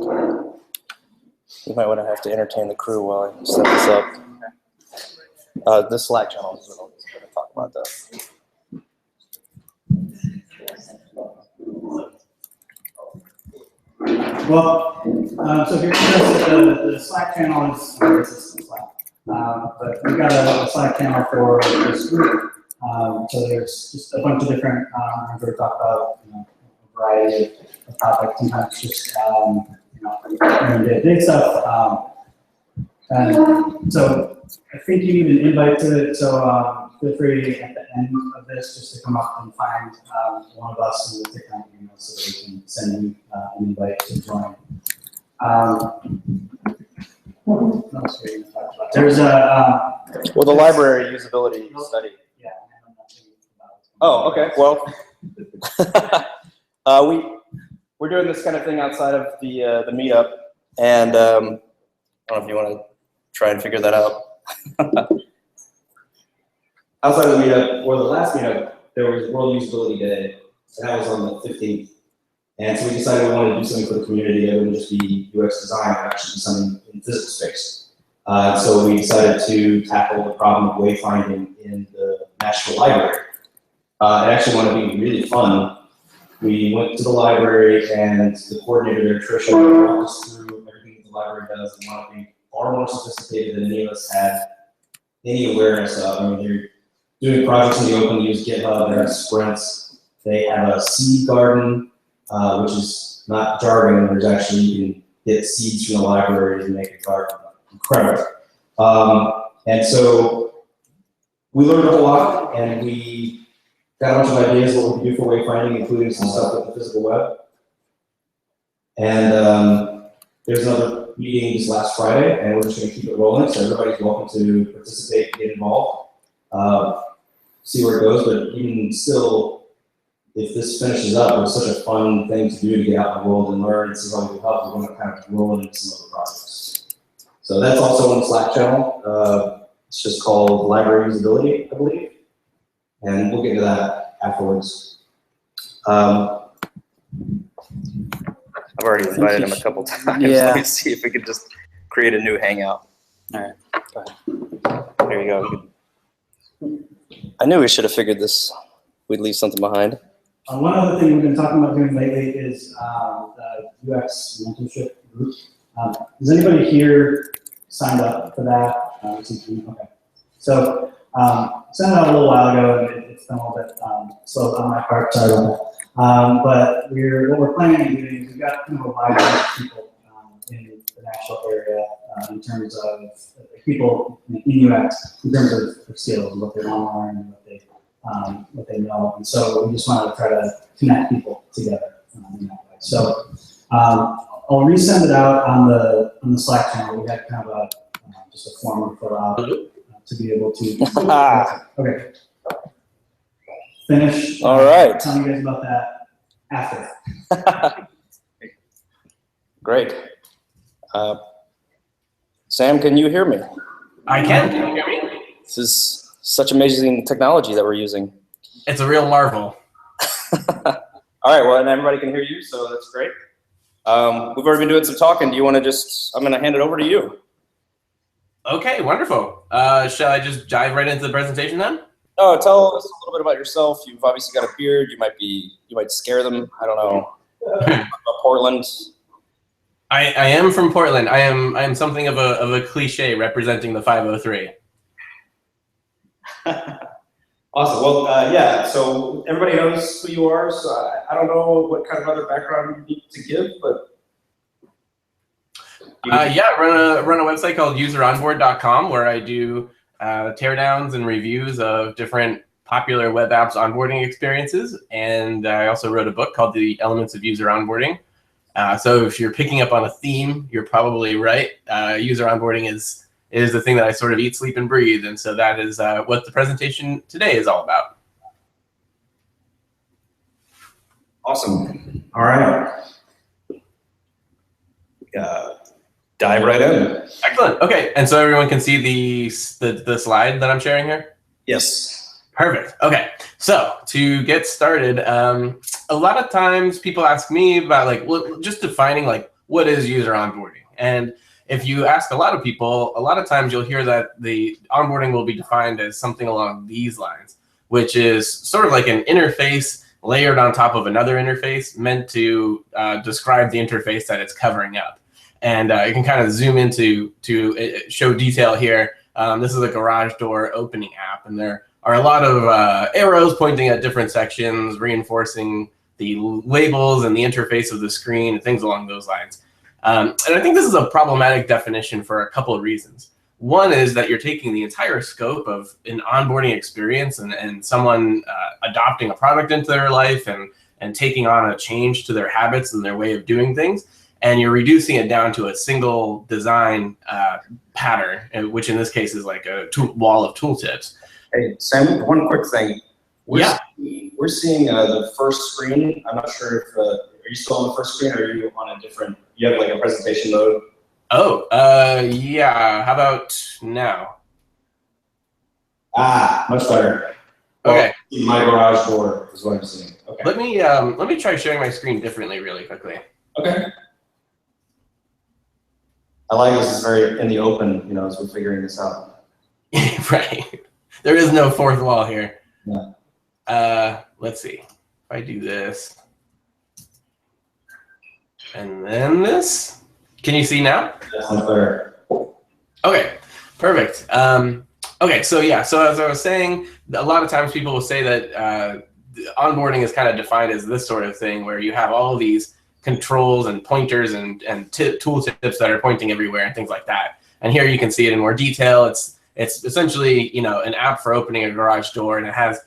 You might want to have to entertain the crew while I set this up. The Slack channel is what I was going to talk about, though. Well, so here's the Slack channel is Slack, but we've got a Slack channel for this group. So there's just a bunch of different, we're going to talk about a variety of topics, sometimes just day-to-day stuff. And so I think you need an invite to it. So feel free at the end of this just to come up and find one of us and we'll take down email so that we can send you an invite to join. What else are we going to talk about? There's a well, the library usability study. Yeah. Oh, okay. Well, we're doing this kind of thing outside of the meetup, and I don't know if you want to try and figure that out. Outside of the meetup, or the last meetup, there was World Usability Day, and that was on the 15th. And so we decided we wanted to do something for the community that wouldn't just be UX design, but actually be something in physical space. So we decided to tackle the problem of wayfinding in the Nashville library. It actually wanted to be really fun. We went to the library, and the coordinator there, Tricia, walked us through everything that the library does. And wanted to be far more sophisticated than any of us had any awareness of. I mean, they're doing projects in the open, use GitHub, they have sprints. They have a seed garden, which is not jargon. There's actually, you can get seeds from the library to make a garden. Incredible. And so we learned a whole lot, and we got a bunch of ideas what we could do for wayfinding, including some stuff with the physical web. And there's another meeting this last Friday, and we're just going to keep it rolling. So everybody's welcome to participate, get involved, see where it goes. But even still, if this finishes up, it's such a fun thing to do to get out in the world and learn and see how we can help. We're going to kind of roll into some other projects. So that's also on the Slack channel. It's just called Library Usability, I believe. And we'll get to that afterwards. I've already invited him a couple times. Yeah. Let me see if we could just create a new Hangout. All right, go ahead. There you go. I knew we should have figured this. We'd leave something behind. One other thing we've been talking about doing lately is the UX mentorship group. Is anybody here signed up for that? Okay. So sent it out a little while ago, and it's been a little bit slow on my part. Sorry about that. But what we're planning on doing is we've got kind of a wide range of people in the Nashville area in terms of people in UX, in terms of skills, what they want to learn, and what they know. And so we just want to try to connect people together in that way. So I'll resend it out on the Slack channel. We had kind of a just a form to fill out to be able to. Okay. Finish. All right. Tell you guys about that after. Great. Sam, can you hear me? I can. Can you hear me? This is such amazing technology that we're using. It's a real marvel. All right, well, and everybody can hear you, so that's great. We've already been doing some talking. Do you want to just, I'm going to hand it over to you. Okay, wonderful. Shall I just dive right into the presentation then? Oh, tell us a little bit about yourself. You've obviously got a beard. You might scare them. I don't know. About Portland. I am from Portland. I am something of a cliche representing the 503. Awesome. Well, yeah. So everybody knows who you are. So I don't know what kind of other background you need to give, but yeah, run a website called useronboard.com where I do teardowns and reviews of different popular web apps onboarding experiences, and I also wrote a book called The Elements of User Onboarding. So if you're picking up on a theme, you're probably right. User onboarding is the thing that I sort of eat, sleep, and breathe, and so that is what the presentation today is all about. Awesome. All right. Dive right in. Excellent. Okay, and so everyone can see the slide that I'm sharing here? Yes. Perfect. Okay, so to get started, a lot of times people ask me about just defining what is user onboarding? And if you ask a lot of people, a lot of times you'll hear that the onboarding will be defined as something along these lines, which is sort of like an interface layered on top of another interface meant to describe the interface that it's covering up. And you can kind of zoom into to show detail here. This is a garage door opening app, and there are a lot of arrows pointing at different sections, reinforcing the labels and the interface of the screen and things along those lines. And I think this is a problematic definition for a couple of reasons. One is that you're taking the entire scope of an onboarding experience and someone adopting a product into their life and taking on a change to their habits and their way of doing things, and you're reducing it down to a single design pattern, which in this case is like a wall of tooltips. Hey, Sam, one quick thing. We're seeing the first screen. I'm not sure if, are you still on the first screen or are you on a different, you have like a presentation mode? Oh, yeah. How about now? Much better. Okay. Well, my garage door is what I'm seeing. Okay. Let me try sharing my screen differently really quickly. Okay. I like this is very in the open, you know, as we're figuring this out. Right. There is no fourth wall here. Yeah. Let's see. If I do this. And then this. Can you see now? That's not fair. Okay, perfect. Okay, so yeah, so as I was saying, a lot of times people will say that onboarding is kind of defined as this sort of thing where you have all of these controls and pointers and tooltips that are pointing everywhere and things like that. And here you can see it in more detail. It's essentially, you know, an app for opening a garage door, and it has,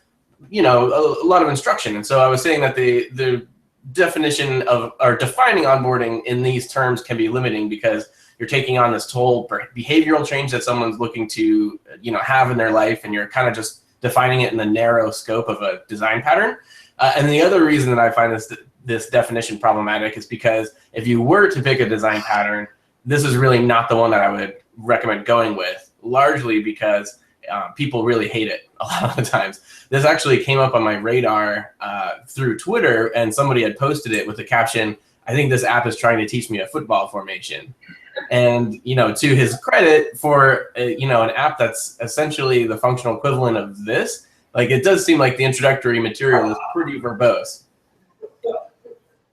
you know, a lot of instruction. And so I was saying that the definition of or defining onboarding in these terms can be limiting because you're taking on this whole behavioral change that someone's looking to, you know, have in their life, and you're kind of just defining it in the narrow scope of a design pattern. And the other reason that I find this definition problematic is because if you were to pick a design pattern, this is really not the one that I would recommend going with, largely because people really hate it a lot of the times. This actually came up on my radar through Twitter, and somebody had posted it with the caption, "I think this app is trying to teach me a football formation." And, you know, to his credit, for you know, an app that's essentially the functional equivalent of this, like, it does seem like the introductory material is pretty verbose.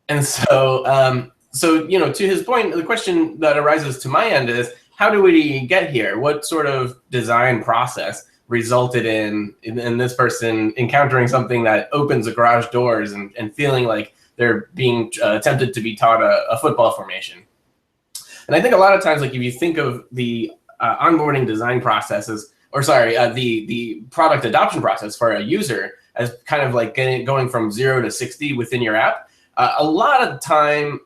And so, you know, to his point, the question that arises to my end is, how do we get here? What sort of design process resulted in this person encountering something that opens the garage doors and feeling like they're being tempted to be taught a football formation? And I think a lot of times, like, if you think of the onboarding design processes, or sorry, the product adoption process for a user as kind of like going from 0 to 60 within your app, a lot of time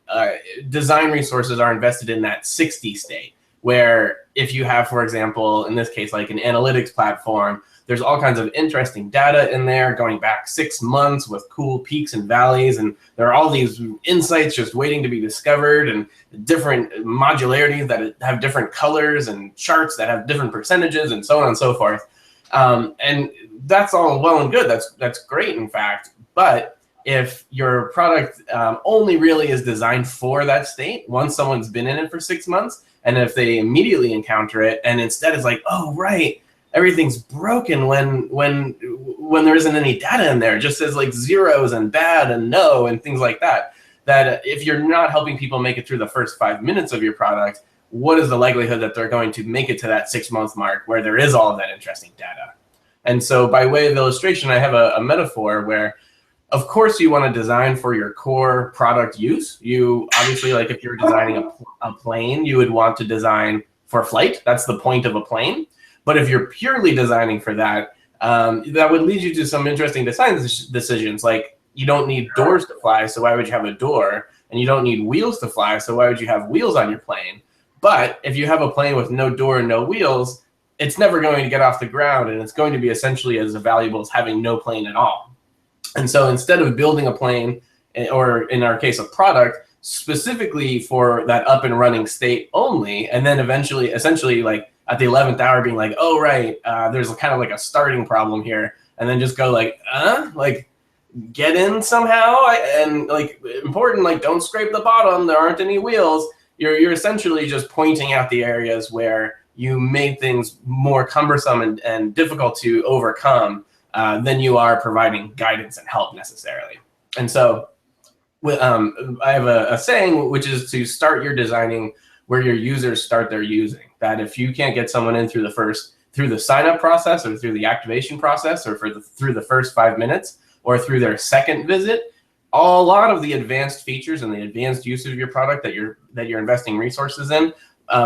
design resources are invested in that 60 state, where if you have, for example, in this case, like an analytics platform, there's all kinds of interesting data in there going back 6 months with cool peaks and valleys. And there are all these insights just waiting to be discovered, and different modularities that have different colors and charts that have different percentages and so on and so forth. And that's all well and good. That's great, in fact. But if your product only really is designed for that state, once someone's been in it for 6 months, and if they immediately encounter it and instead is like, oh, right, everything's broken when there isn't any data in there, it just says like zeros and bad and no and things like that, that if you're not helping people make it through the first 5 minutes of your product, what is the likelihood that they're going to make it to that 6 month mark where there is all of that interesting data? And so by way of illustration, I have a metaphor where, of course, you want to design for your core product use. You obviously, like if you're designing a plane, you would want to design for flight. That's the point of a plane. But if you're purely designing for that, that would lead you to some interesting design decisions. Like, you don't need doors to fly, so why would you have a door? And you don't need wheels to fly, so why would you have wheels on your plane? But if you have a plane with no door and no wheels, it's never going to get off the ground, and it's going to be essentially as valuable as having no plane at all. And so instead of building a plane, or in our case, a product, specifically for that up and running state only, and then eventually, essentially, like at the 11th hour being like, oh, right, there's kind of like a starting problem here, and then just go like, get in somehow. And like important, like don't scrape the bottom. There aren't any wheels. You're essentially just pointing out the areas where you made things more cumbersome and difficult to overcome than you are providing guidance and help necessarily. And so I have a saying, which is to start your designing where your users start their using. That if you can't get someone in through the sign up process or through the activation process or through the first 5 minutes or through their second visit, a lot of the advanced features and the advanced use of your product that you're investing resources in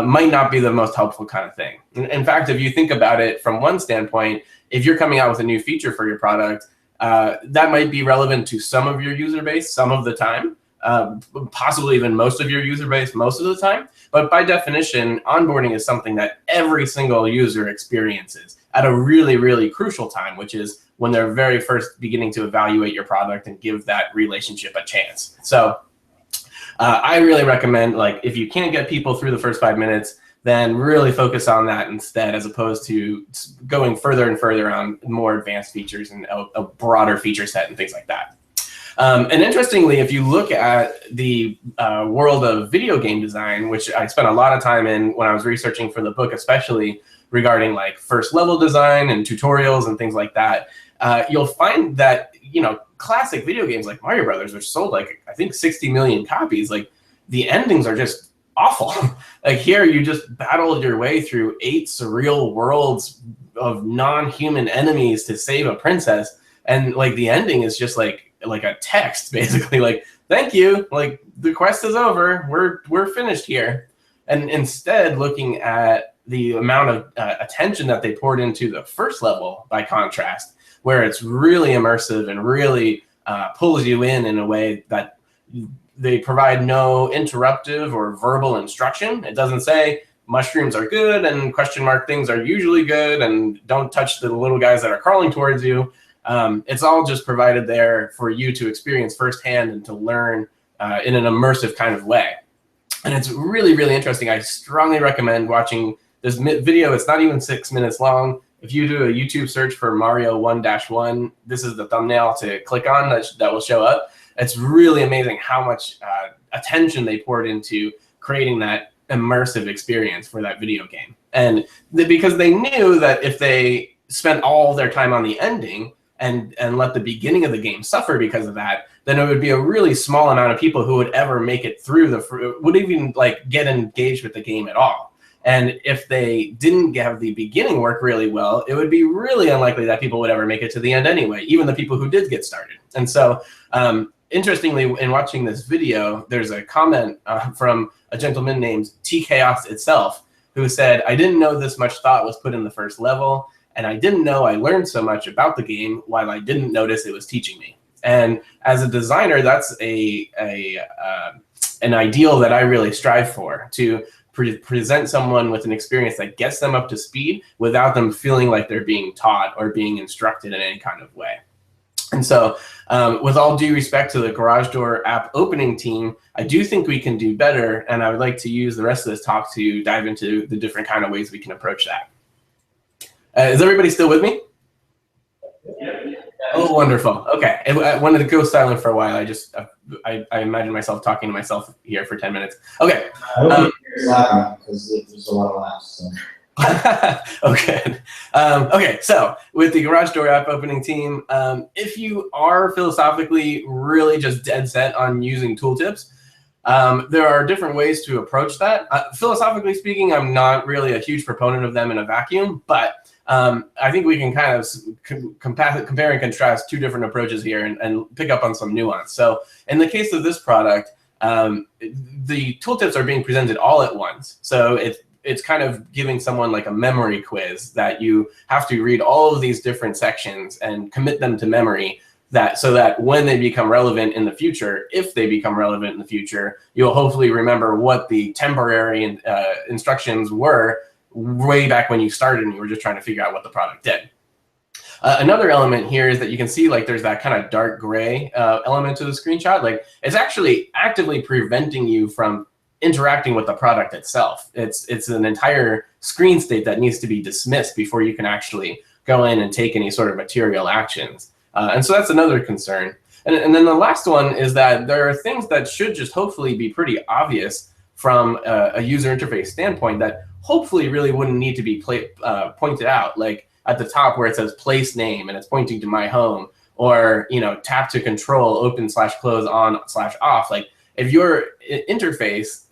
might not be the most helpful kind of thing. In fact, if you think about it from one standpoint, if you're coming out with a new feature for your product, that might be relevant to some of your user base some of the time, possibly even most of your user base most of the time. But by definition, onboarding is something that every single user experiences at a really, really crucial time, which is when they're very first beginning to evaluate your product and give that relationship a chance. So I really recommend, like, if you can't get people through the first 5 minutes, then really focus on that instead, as opposed to going further and further on more advanced features and a broader feature set and things like that. And interestingly, if you look at the world of video game design, which I spent a lot of time in when I was researching for the book, especially regarding like first level design and tutorials and things like that, you'll find that, you know, classic video games like Mario Brothers are sold like, I think 60 million copies. Like the endings are just awful. Like here, you just battled your way through 8 surreal worlds of non-human enemies to save a princess. And like the ending is just like a text, basically, like, thank you, like the quest is over, we're finished here. And instead, looking at the amount of attention that they poured into the first level, by contrast, where it's really immersive and really pulls you in a way that they provide no interruptive or verbal instruction. It doesn't say mushrooms are good and question mark things are usually good and don't touch the little guys that are crawling towards you. It's all just provided there for you to experience firsthand and to learn in an immersive kind of way. And it's really, really interesting. I strongly recommend watching this video. It's not even 6 minutes long. If you do a YouTube search for Mario 1-1, this is the thumbnail to click on that will show up. It's really amazing how much attention they poured into creating that immersive experience for that video game. And because they knew that if they spent all their time on the ending and let the beginning of the game suffer because of that, then it would be a really small amount of people who would ever make it through would even like get engaged with the game at all. And if they didn't have the beginning work really well, it would be really unlikely that people would ever make it to the end anyway, even the people who did get started. And so interestingly, in watching this video, there's a comment from a gentleman named T-Chaos itself, who said, I didn't know this much thought was put in the first level, and I didn't know I learned so much about the game while I didn't notice it was teaching me. And as a designer, that's an ideal that I really strive for, to present someone with an experience that gets them up to speed without them feeling like they're being taught or being instructed in any kind of way. And so with all due respect to the Garage Door app opening team, I do think we can do better. And I would like to use the rest of this talk to dive into the different kind of ways we can approach that. Is everybody still with me? Oh, wonderful. Okay. I wanted to go silent for a while. I imagine myself talking to myself here for 10 minutes. Okay. I hope you're laughing because there's a lot of laughs. So. Okay. Okay, so with the Garage Door app opening team, if you are philosophically really just dead set on using tooltips, there are different ways to approach that. Philosophically speaking, I'm not really a huge proponent of them in a vacuum, but I think we can kind of compare and contrast two different approaches here and pick up on some nuance. So in the case of this product, the tooltips are being presented all at once. So it's kind of giving someone like a memory quiz that you have to read all of these different sections and commit them to memory, so that when they become relevant in the future, if they become relevant in the future, you'll hopefully remember what the temporary instructions were way back when you started and you were just trying to figure out what the product did. Another element here is that you can see like there's that kind of dark gray element to the screenshot. Like it's actually actively preventing you from interacting with the product itself. It's an entire screen state that needs to be dismissed before you can actually go in and take any sort of material actions. And so that's another concern. And then the last one is that there are things that should just hopefully be pretty obvious from a user interface standpoint that hopefully really wouldn't need to be pointed out, like at the top where it says place name and it's pointing to my home, or tap to control open/close on/off. Like if your interface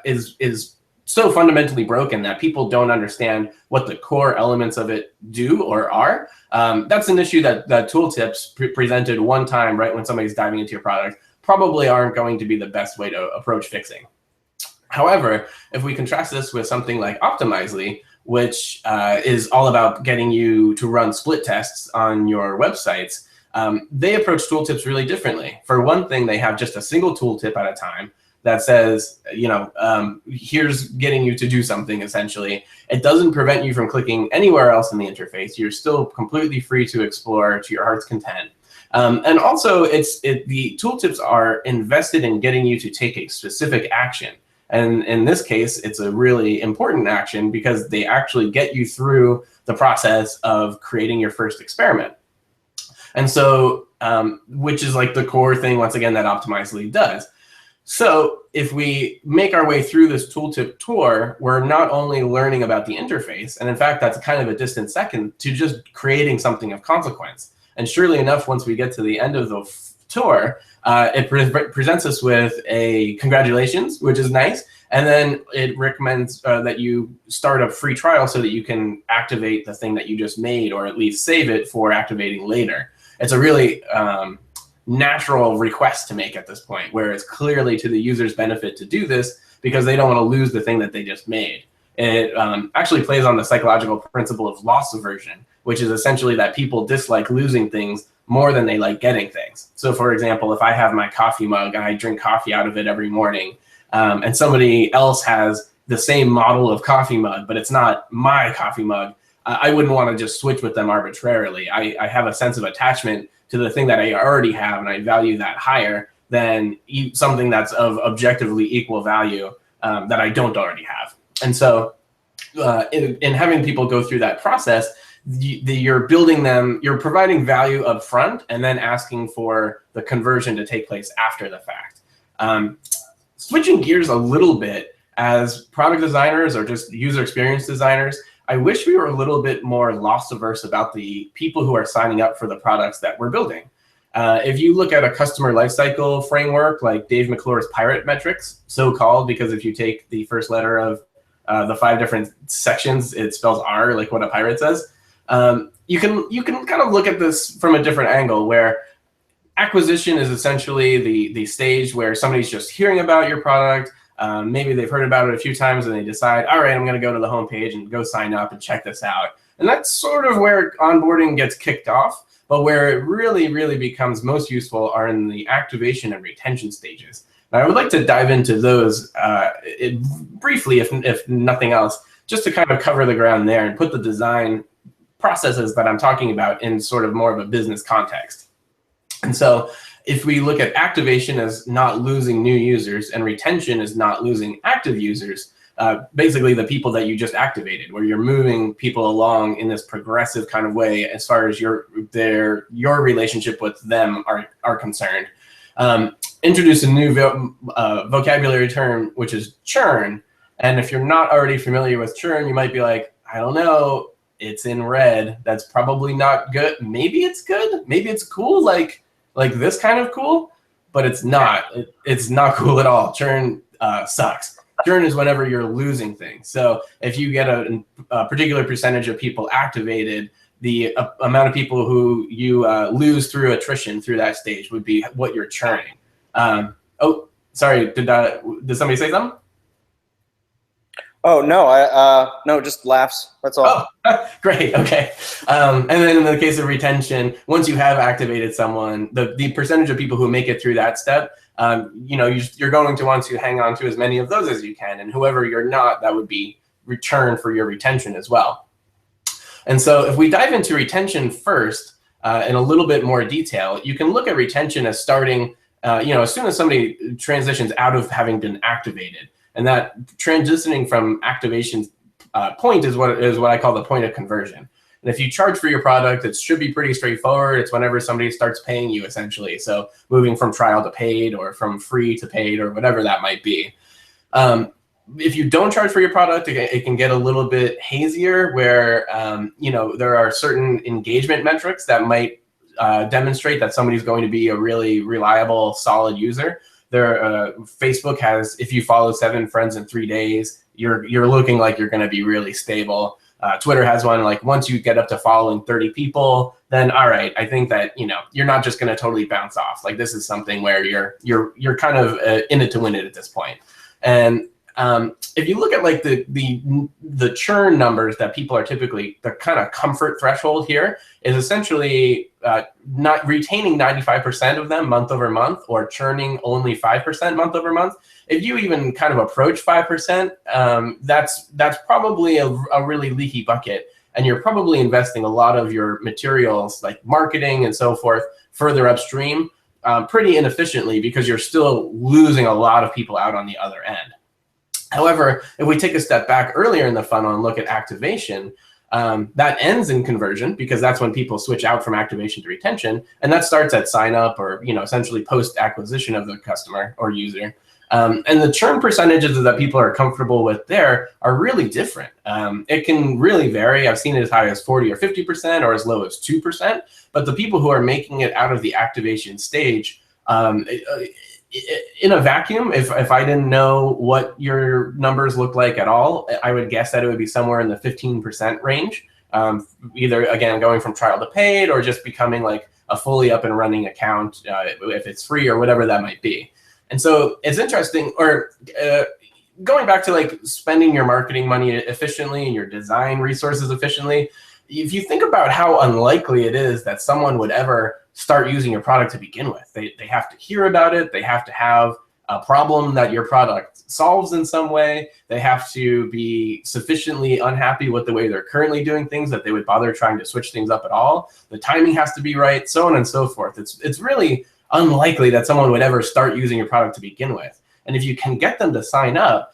is so fundamentally broken that people don't understand what the core elements of it do or are, that's an issue that tooltips presented one time right when somebody's diving into your product probably aren't going to be the best way to approach fixing. However, if we contrast this with something like Optimizely, which is all about getting you to run split tests on your websites, they approach tooltips really differently. For one thing, they have just a single tooltip at a time that says, here's getting you to do something, essentially. It doesn't prevent you from clicking anywhere else in the interface. You're still completely free to explore to your heart's content. And also, the tooltips are invested in getting you to take a specific action. And in this case, it's a really important action because they actually get you through the process of creating your first experiment. And so, which is like the core thing, once again, that Optimizely does. So if we make our way through this tooltip tour, we're not only learning about the interface, and in fact, that's kind of a distant second, to just creating something of consequence. And surely enough, once we get to the end of the tour, it presents us with a congratulations, which is nice. And then it recommends that you start a free trial so that you can activate the thing that you just made, or at least save it for activating later. It's a really natural request to make at this point, where it's clearly to the user's benefit to do this because they don't want to lose the thing that they just made. It actually plays on the psychological principle of loss aversion, which is essentially that people dislike losing things more than they like getting things. So for example, if I have my coffee mug and I drink coffee out of it every morning, and somebody else has the same model of coffee mug, but it's not my coffee mug, I wouldn't want to just switch with them arbitrarily. I have a sense of attachment to the thing that I already have, and I value that higher than something that's of objectively equal value that I don't already have. And so in having people go through that process, you're building them, you're providing value up front and then asking for the conversion to take place after the fact. Switching gears a little bit, as product designers or just user experience designers, I wish we were a little bit more loss averse about the people who are signing up for the products that we're building. If you look at a customer lifecycle framework like Dave McClure's Pirate Metrics, so called because if you take the first letter of the 5 different sections, it spells R, like what a pirate says. You can kind of look at this from a different angle, where acquisition is essentially the stage where somebody's just hearing about your product. Maybe they've heard about it a few times and they decide, all right, I'm going to go to the homepage and go sign up and check this out. And that's sort of where onboarding gets kicked off. But where it really, really becomes most useful are in the activation and retention stages. Now, I would like to dive into those briefly, if nothing else, just to kind of cover the ground there and put the design processes that I'm talking about in sort of more of a business context. And so if we look at activation as not losing new users and retention as not losing active users, basically the people that you just activated, where you're moving people along in this progressive kind of way as far as your relationship with them are concerned. Introduce a new vocabulary term, which is churn. And if you're not already familiar with churn, you might be like, I don't know, it's in red. That's probably not good. Maybe it's good. Maybe it's cool, like this kind of cool, but it's not. It's not cool at all. Churn sucks. Churn is whenever you're losing things. So if you get a particular percentage of people activated, the amount of people who you lose through attrition through that stage would be what you're churning. Oh, sorry. Did somebody say something? Oh, no, no, just laughs. That's all. Oh, great. Okay. And then in the case of retention, once you have activated someone, the percentage of people who make it through that step, you're going to want to hang on to as many of those as you can. And whoever you're not, that would be return for your retention as well. And so if we dive into retention first, in a little bit more detail, you can look at retention as starting, as soon as somebody transitions out of having been activated. And that transitioning from activation point is what I call the point of conversion. And if you charge for your product, it should be pretty straightforward. It's whenever somebody starts paying you, essentially. So moving from trial to paid, or from free to paid, or whatever that might be. If you don't charge for your product, it can get a little bit hazier, where there are certain engagement metrics that might demonstrate that somebody's going to be a really reliable, solid user. Facebook has, if you follow 7 friends in 3 days, you're looking like you're going to be really stable. Twitter has one, like, once you get up to following 30 people, then all right, I think that you're not just going to totally bounce off. Like, this is something where you're kind of in it to win it at this point. And if you look at like the churn numbers that people are typically, the kind of comfort threshold here is essentially not retaining 95% of them month over month, or churning only 5% month over month. If you even kind of approach 5%, that's probably a really leaky bucket, and you're probably investing a lot of your materials, like marketing and so forth, further upstream pretty inefficiently, because you're still losing a lot of people out on the other end. However, if we take a step back earlier in the funnel and look at activation, that ends in conversion, because that's when people switch out from activation to retention, and that starts at sign up, or essentially post acquisition of the customer or user. And the churn percentages that people are comfortable with there are really different. It can really vary. I've seen it as high as 40 or 50%, or as low as 2%. But the people who are making it out of the activation stage, in a vacuum, if I didn't know what your numbers look like at all, I would guess that it would be somewhere in the 15% range. Either, again, going from trial to paid, or just becoming like a fully up and running account, if it's free or whatever that might be. And so it's interesting, or going back to like spending your marketing money efficiently and your design resources efficiently, if you think about how unlikely it is that someone would ever start using your product to begin with, they have to hear about it, they have to have a problem that your product solves in some way, they have to be sufficiently unhappy with the way they're currently doing things that they would bother trying to switch things up at all, the timing has to be right, so on and so forth. It's really unlikely that someone would ever start using your product to begin with. And if you can get them to sign up,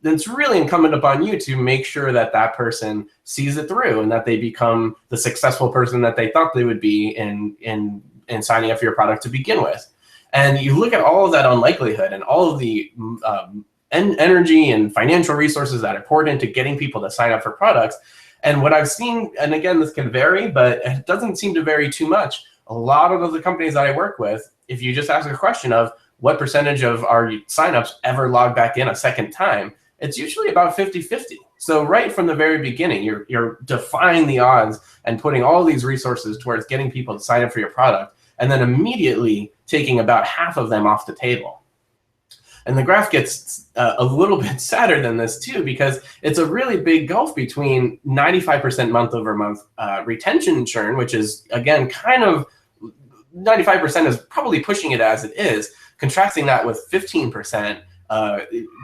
then it's really incumbent upon you to make sure that that person sees it through, and that they become the successful person that they thought they would be in signing up for your product to begin with. And you look at all of that unlikelihood and all of the energy and financial resources that are poured into getting people to sign up for products. And what I've seen, and again, this can vary, but it doesn't seem to vary too much. A lot of the companies that I work with, if you just ask a question of what percentage of our signups ever log back in a second time, it's usually about 50-50. So right from the very beginning, you're defying the odds and putting all these resources towards getting people to sign up for your product, and then immediately taking about half of them off the table. And the graph gets a little bit sadder than this too, because it's a really big gulf between 95% month over month retention churn, which is, again, kind of 95% is probably pushing it as it is, contrasting that with 15%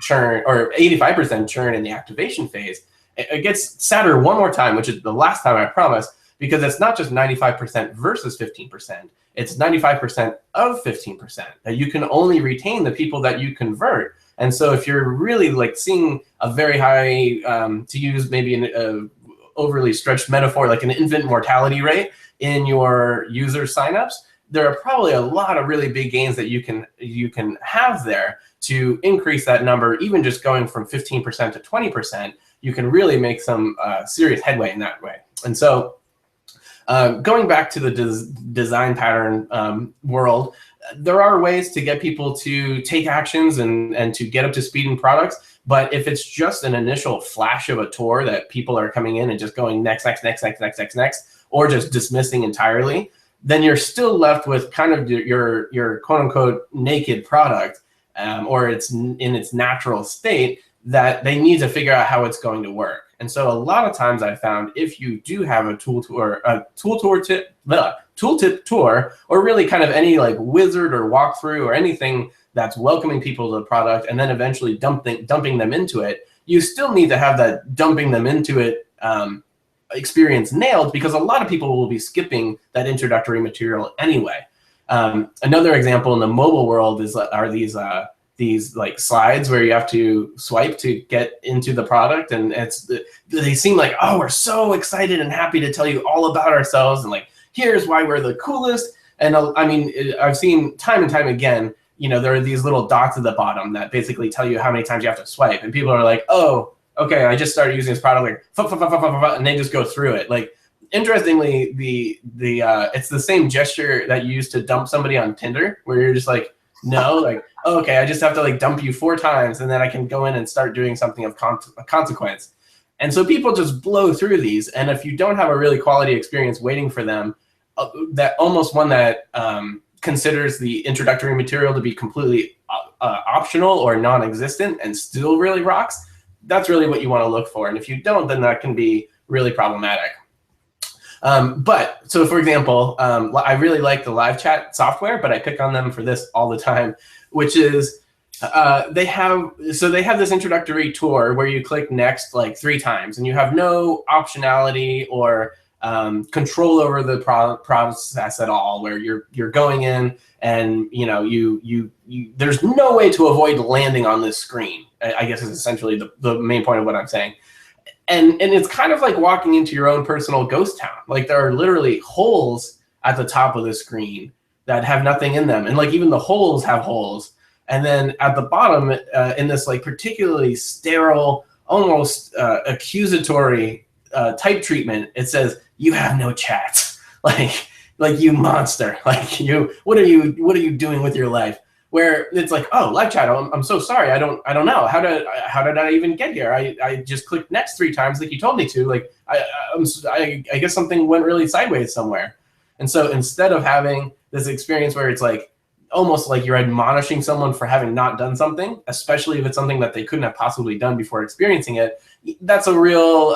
churn, or 85% churn in the activation phase. It gets sadder one more time, which is the last time, I promise, because it's not just 95% versus 15%. It's 95% of 15%, that you can only retain the people that you convert. And so if you're really like seeing a very high, to use maybe an overly stretched metaphor, like an infant mortality rate in your user signups, there are probably a lot of really big gains that you can have there to increase that number. Even just going from 15% to 20%, you can really make some serious headway in that way. And so going back to the design pattern world, there are ways to get people to take actions and to get up to speed in products. But if it's just an initial flash of a tour that people are coming in and just going next, or just dismissing entirely, then you're still left with kind of your quote unquote naked product, or it's in its natural state, that they need to figure out how it's going to work. And so a lot of times I found, if you do have a tooltip tour, or really kind of any like wizard or walkthrough or anything that's welcoming people to the product and then eventually dumping them into it, you still need to have that dumping them into it experience nailed, because a lot of people will be skipping that introductory material anyway. Another example in the mobile world are these these like slides where you have to swipe to get into the product, and they seem like, oh, we're so excited and happy to tell you all about ourselves, and like, here's why we're the coolest. And I mean, I've seen time and time again, you know, there are these little dots at the bottom that basically tell you how many times you have to swipe, and people are like, oh, okay, I just started using this product, like, and they just go through it. Like, interestingly, it's the same gesture that you use to dump somebody on Tinder, where you're just like, no, like, oh, okay, I just have to like dump you 4 times, and then I can go in and start doing something of consequence. And so people just blow through these, and if you don't have a really quality experience waiting for them, that almost one that considers the introductory material to be completely optional or non-existent and still really rocks, that's really what you want to look for. And if you don't, then that can be really problematic. But so, for example, I really like the live chat software, but I pick on them for this all the time, which is they have this introductory tour where you click next like 3 times, and you have no optionality or control over the process at all, where you're going in and you there's no way to avoid landing on this screen, I guess is essentially the main point of what I'm saying. And it's kind of like walking into your own personal ghost town. Like, there are literally holes at the top of the screen that have nothing in them, and like even the holes have holes. And then at the bottom, in this like particularly sterile, almost accusatory type treatment, it says, "You have no chat." like you monster. Like, what are you doing with your life? Where it's like, oh, live chat, I'm so sorry, I don't know how did I even get here? I just clicked next 3 times like you told me to. Like, I guess something went really sideways somewhere. And so instead of having this experience where it's like almost like you're admonishing someone for having not done something, especially if it's something that they couldn't have possibly done before experiencing it, that's a real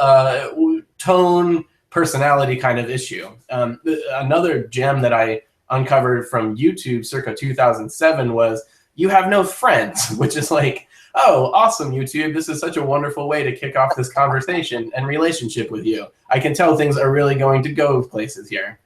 tone personality kind of issue. Another gem that I uncovered from YouTube circa 2007 was, "You have no friends," which is like, oh, awesome, YouTube. This is such a wonderful way to kick off this conversation and relationship with you. I can tell things are really going to go places here.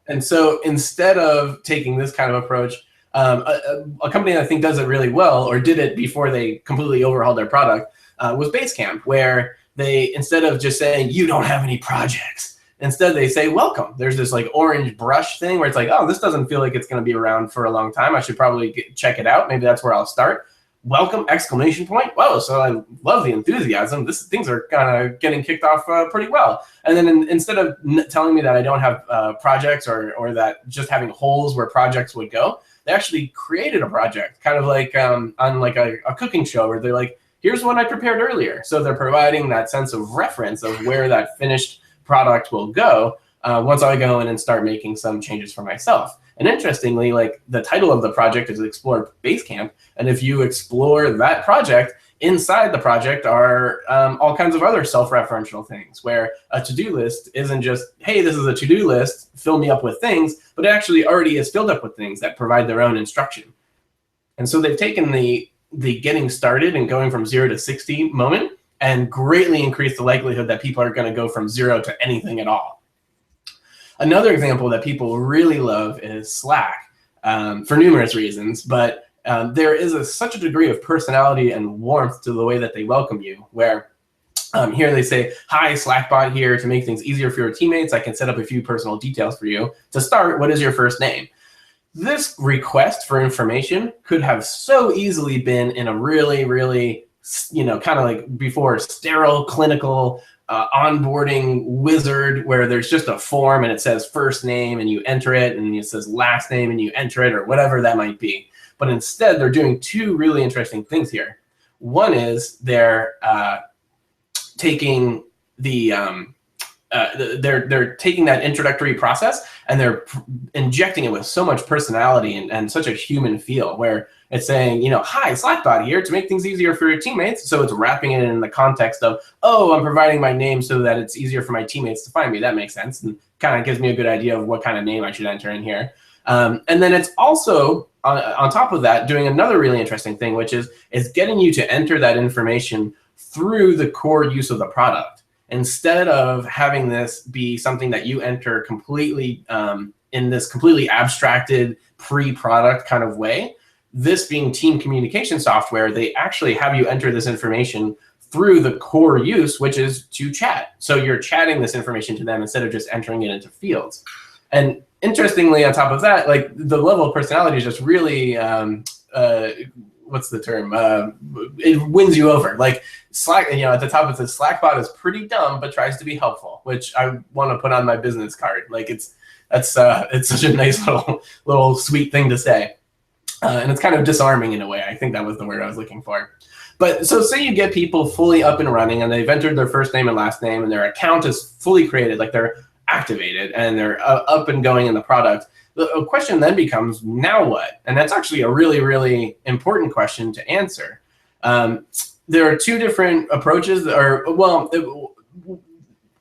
And so instead of taking this kind of approach, a company that I think does it really well, or did it before they completely overhauled their product, was Basecamp, where they, instead of just saying, "You don't have any projects," instead, they say, "Welcome." There's this like orange brush thing where it's like, oh, this doesn't feel like it's going to be around for a long time. I should probably check it out. Maybe that's where I'll start. Welcome! Exclamation point. Whoa, so I love the enthusiasm. Things are kind of getting kicked off pretty well. And then instead of telling me that I don't have projects or that just having holes where projects would go, they actually created a project, kind of like on like a cooking show where they're like, here's what I prepared earlier. So they're providing that sense of reference of where that finished product will go once I go in and start making some changes for myself. And interestingly, like, the title of the project is Explore Basecamp, and if you explore that project, inside the project are all kinds of other self-referential things, where a to-do list isn't just, hey, this is a to-do list, fill me up with things, but it actually already is filled up with things that provide their own instruction. And so they've taken the getting started and going from 0 to 60 moment and greatly increased the likelihood that people are going to go from 0 to anything at all. Another example that people really love is Slack, for numerous reasons, but there is such a degree of personality and warmth to the way that they welcome you, where here they say, "Hi, Slackbot here to make things easier for your teammates. I can set up a few personal details for you. To start, what is your first name?" This request for information could have so easily been in a really, really, kind of like before, sterile, clinical, onboarding wizard where there's just a form and it says first name and you enter it, and it says last name and you enter it, or whatever that might be. But instead, they're doing 2 really interesting things here. One is they're taking they're taking that introductory process and they're injecting it with so much personality and such a human feel, where it's saying, "Hi, Slackbot here to make things easier for your teammates." So it's wrapping it in the context of, oh, I'm providing my name so that it's easier for my teammates to find me. That makes sense, and kind of gives me a good idea of what kind of name I should enter in here. And then it's also, on top of that, doing another really interesting thing, which is getting you to enter that information through the core use of the product. Instead of having this be something that you enter completely in this completely abstracted pre-product kind of way, this being team communication software, they actually have you enter this information through the core use, which is to chat. So you're chatting this information to them instead of just entering it into fields. And interestingly, on top of that, like the level of personality is just really, what's the term? It wins you over. Like Slack, at the top it says Slackbot is pretty dumb, but tries to be helpful, which I want to put on my business card. Like it's such a nice little sweet thing to say. And it's kind of disarming in a way. I think that was the word I was looking for. But so say you get people fully up and running and they've entered their first name and last name and their account is fully created, like they're activated and they're up and going in the product. The question then becomes, now what? And that's actually a really, really important question to answer. There are two different approaches that are,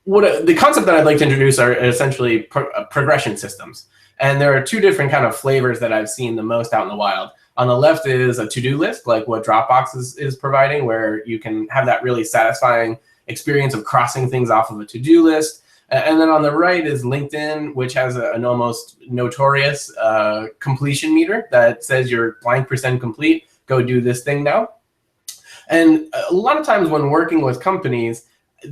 the concept that I'd like to introduce are essentially progression systems. And there are two different kind of flavors that I've seen the most out in the wild. On the left is a to-do list, like what Dropbox is providing, where you can have that really satisfying experience of crossing things off of a to-do list. And then on the right is LinkedIn, which has an almost notorious completion meter that says you're blank % complete, go do this thing now. And a lot of times when working with companies,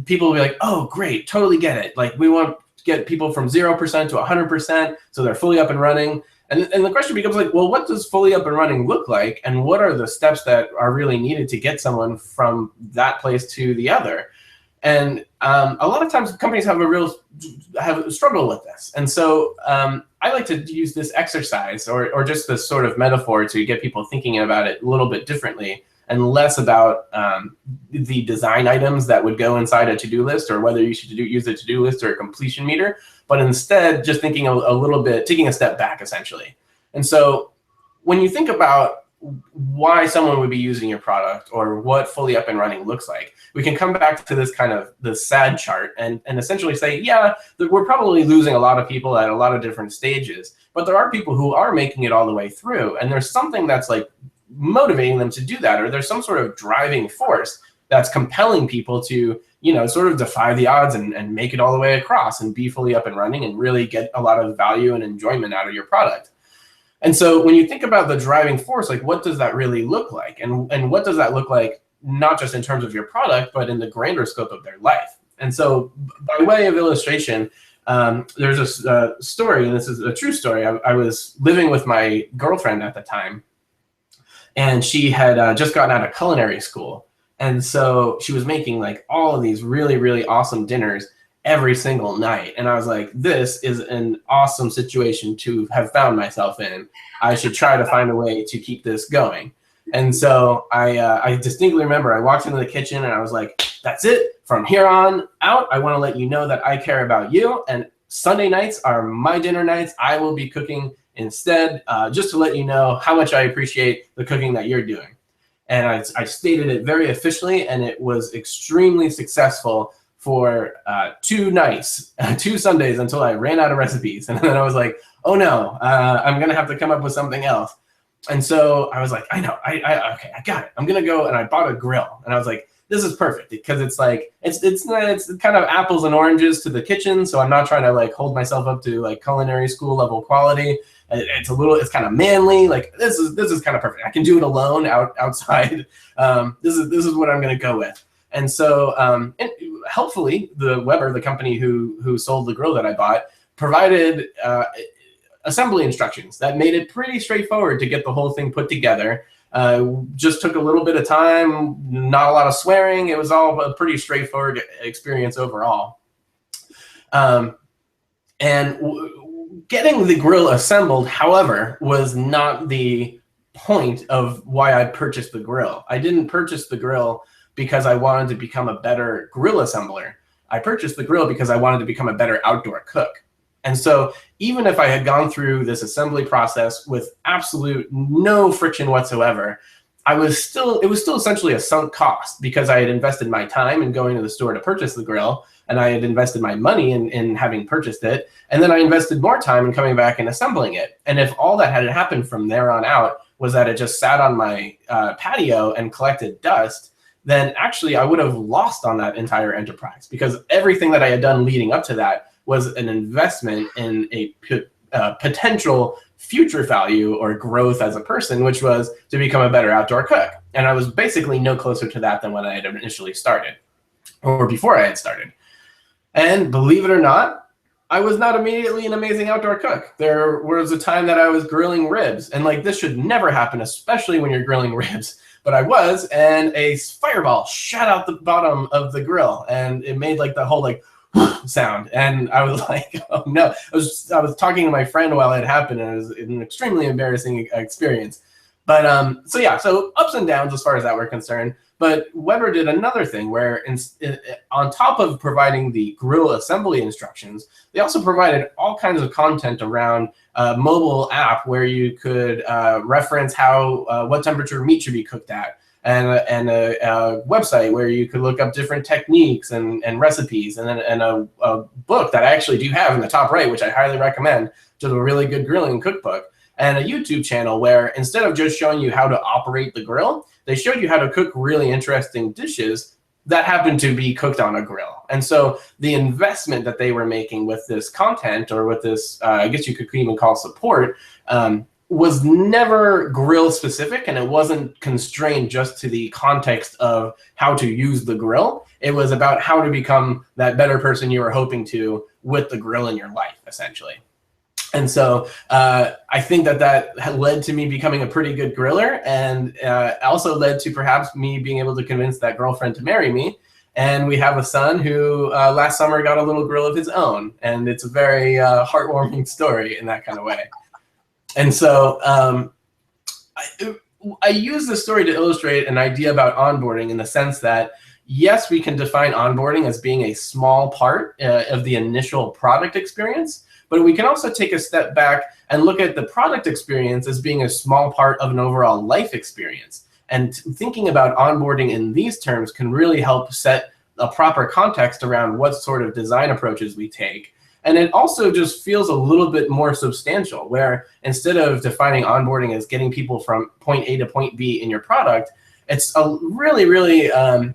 people will be like, oh, great, totally get it. Like we want to get people from 0% to 100%, so they're fully up and running. And the question becomes like, well, what does fully up and running look like? And what are the steps that are really needed to get someone from that place to the other? And a lot of times companies have a struggle with this. And so I like to use this exercise or just this sort of metaphor to get people thinking about it a little bit differently and less about the design items that would go inside a to-do list or whether you should use a to-do list or a completion meter, but instead just thinking a little bit, taking a step back essentially. And so when you think about why someone would be using your product or what fully up and running looks like, we can come back to this kind of the sad chart and essentially say, yeah, we're probably losing a lot of people at a lot of different stages, but there are people who are making it all the way through. And there's something that's like motivating them to do that, or there's some sort of driving force that's compelling people to, sort of defy the odds and make it all the way across and be fully up and running and really get a lot of value and enjoyment out of your product. And so when you think about the driving force, like what does that really look like? And what does that look like, not just in terms of your product, but in the grander scope of their life? And so by way of illustration, there's a story, and this is a true story. I was living with my girlfriend at the time, and she had just gotten out of culinary school. And so she was making like all of these really, really awesome dinners every single night. And I was like, this is an awesome situation to have found myself in. I should try to find a way to keep this going. And so I distinctly remember I walked into the kitchen and I was like, that's it. From here on out, I want to let you know that I care about you. And Sunday nights are my dinner nights. I will be cooking instead, just to let you know how much I appreciate the cooking that you're doing. And I stated it very officially, and it was extremely successful for 2 nights, 2 Sundays, until I ran out of recipes. And then I was like, oh no, I'm gonna have to come up with something else. And so I was like, I know, okay, I got it. I'm gonna go, and I bought a grill. And I was like, this is perfect because it's like, it's kind of apples and oranges to the kitchen. So I'm not trying to like hold myself up to like culinary school level quality. It's kind of manly. Like this is kind of perfect. I can do it alone outside. This is what I'm gonna go with. And so and helpfully, the Weber, the company who sold the grill that I bought, provided assembly instructions that made it pretty straightforward to get the whole thing put together. Just took a little bit of time, not a lot of swearing. It was all a pretty straightforward experience overall. Getting the grill assembled, however, was not the point of why I purchased the grill. I didn't purchase the grill because I wanted to become a better grill assembler. I purchased the grill because I wanted to become a better outdoor cook. And so even if I had gone through this assembly process with absolute no friction whatsoever, it was still essentially a sunk cost because I had invested my time in going to the store to purchase the grill, and I had invested my money in having purchased it, and then I invested more time in coming back and assembling it. And if all that had happened from there on out was that it just sat on my patio and collected dust, then actually I would have lost on that entire enterprise because everything that I had done leading up to that was an investment in a potential future value or growth as a person, which was to become a better outdoor cook. And I was basically no closer to that than when I had initially started, or before I had started. And believe it or not, I was not immediately an amazing outdoor cook. There was a time that I was grilling ribs, and like this should never happen, especially when you're grilling ribs. But I was, and a fireball shot out the bottom of the grill, and it made like the whole like sound, and I was like, oh no. I was talking to my friend while it happened, and it was an extremely embarrassing experience. But so ups and downs as far as that were concerned. But Weber did another thing where on top of providing the grill assembly instructions, they also provided all kinds of content around a mobile app where you could reference what temperature meat should be cooked at, and a website where you could look up different techniques and recipes, and a book that I actually do have in the top right, which I highly recommend, which is a really good grilling cookbook, and a YouTube channel where instead of just showing you how to operate the grill, they showed you how to cook really interesting dishes that happen to be cooked on a grill. And so the investment that they were making with this content, or with this, I guess you could even call support, was never grill specific, and it wasn't constrained just to the context of how to use the grill. It was about how to become that better person you were hoping to with the grill in your life, essentially. And so I think that led to me becoming a pretty good griller, and also led to perhaps me being able to convince that girlfriend to marry me. And we have a son who last summer got a little grill of his own, and it's a very heartwarming story in that kind of way. And so I use this story to illustrate an idea about onboarding, in the sense that, yes, we can define onboarding as being a small part of the initial product experience, but we can also take a step back and look at the product experience as being a small part of an overall life experience. And thinking about onboarding in these terms can really help set a proper context around what sort of design approaches we take. And it also just feels a little bit more substantial, where instead of defining onboarding as getting people from point A to point B in your product, it's a really, really a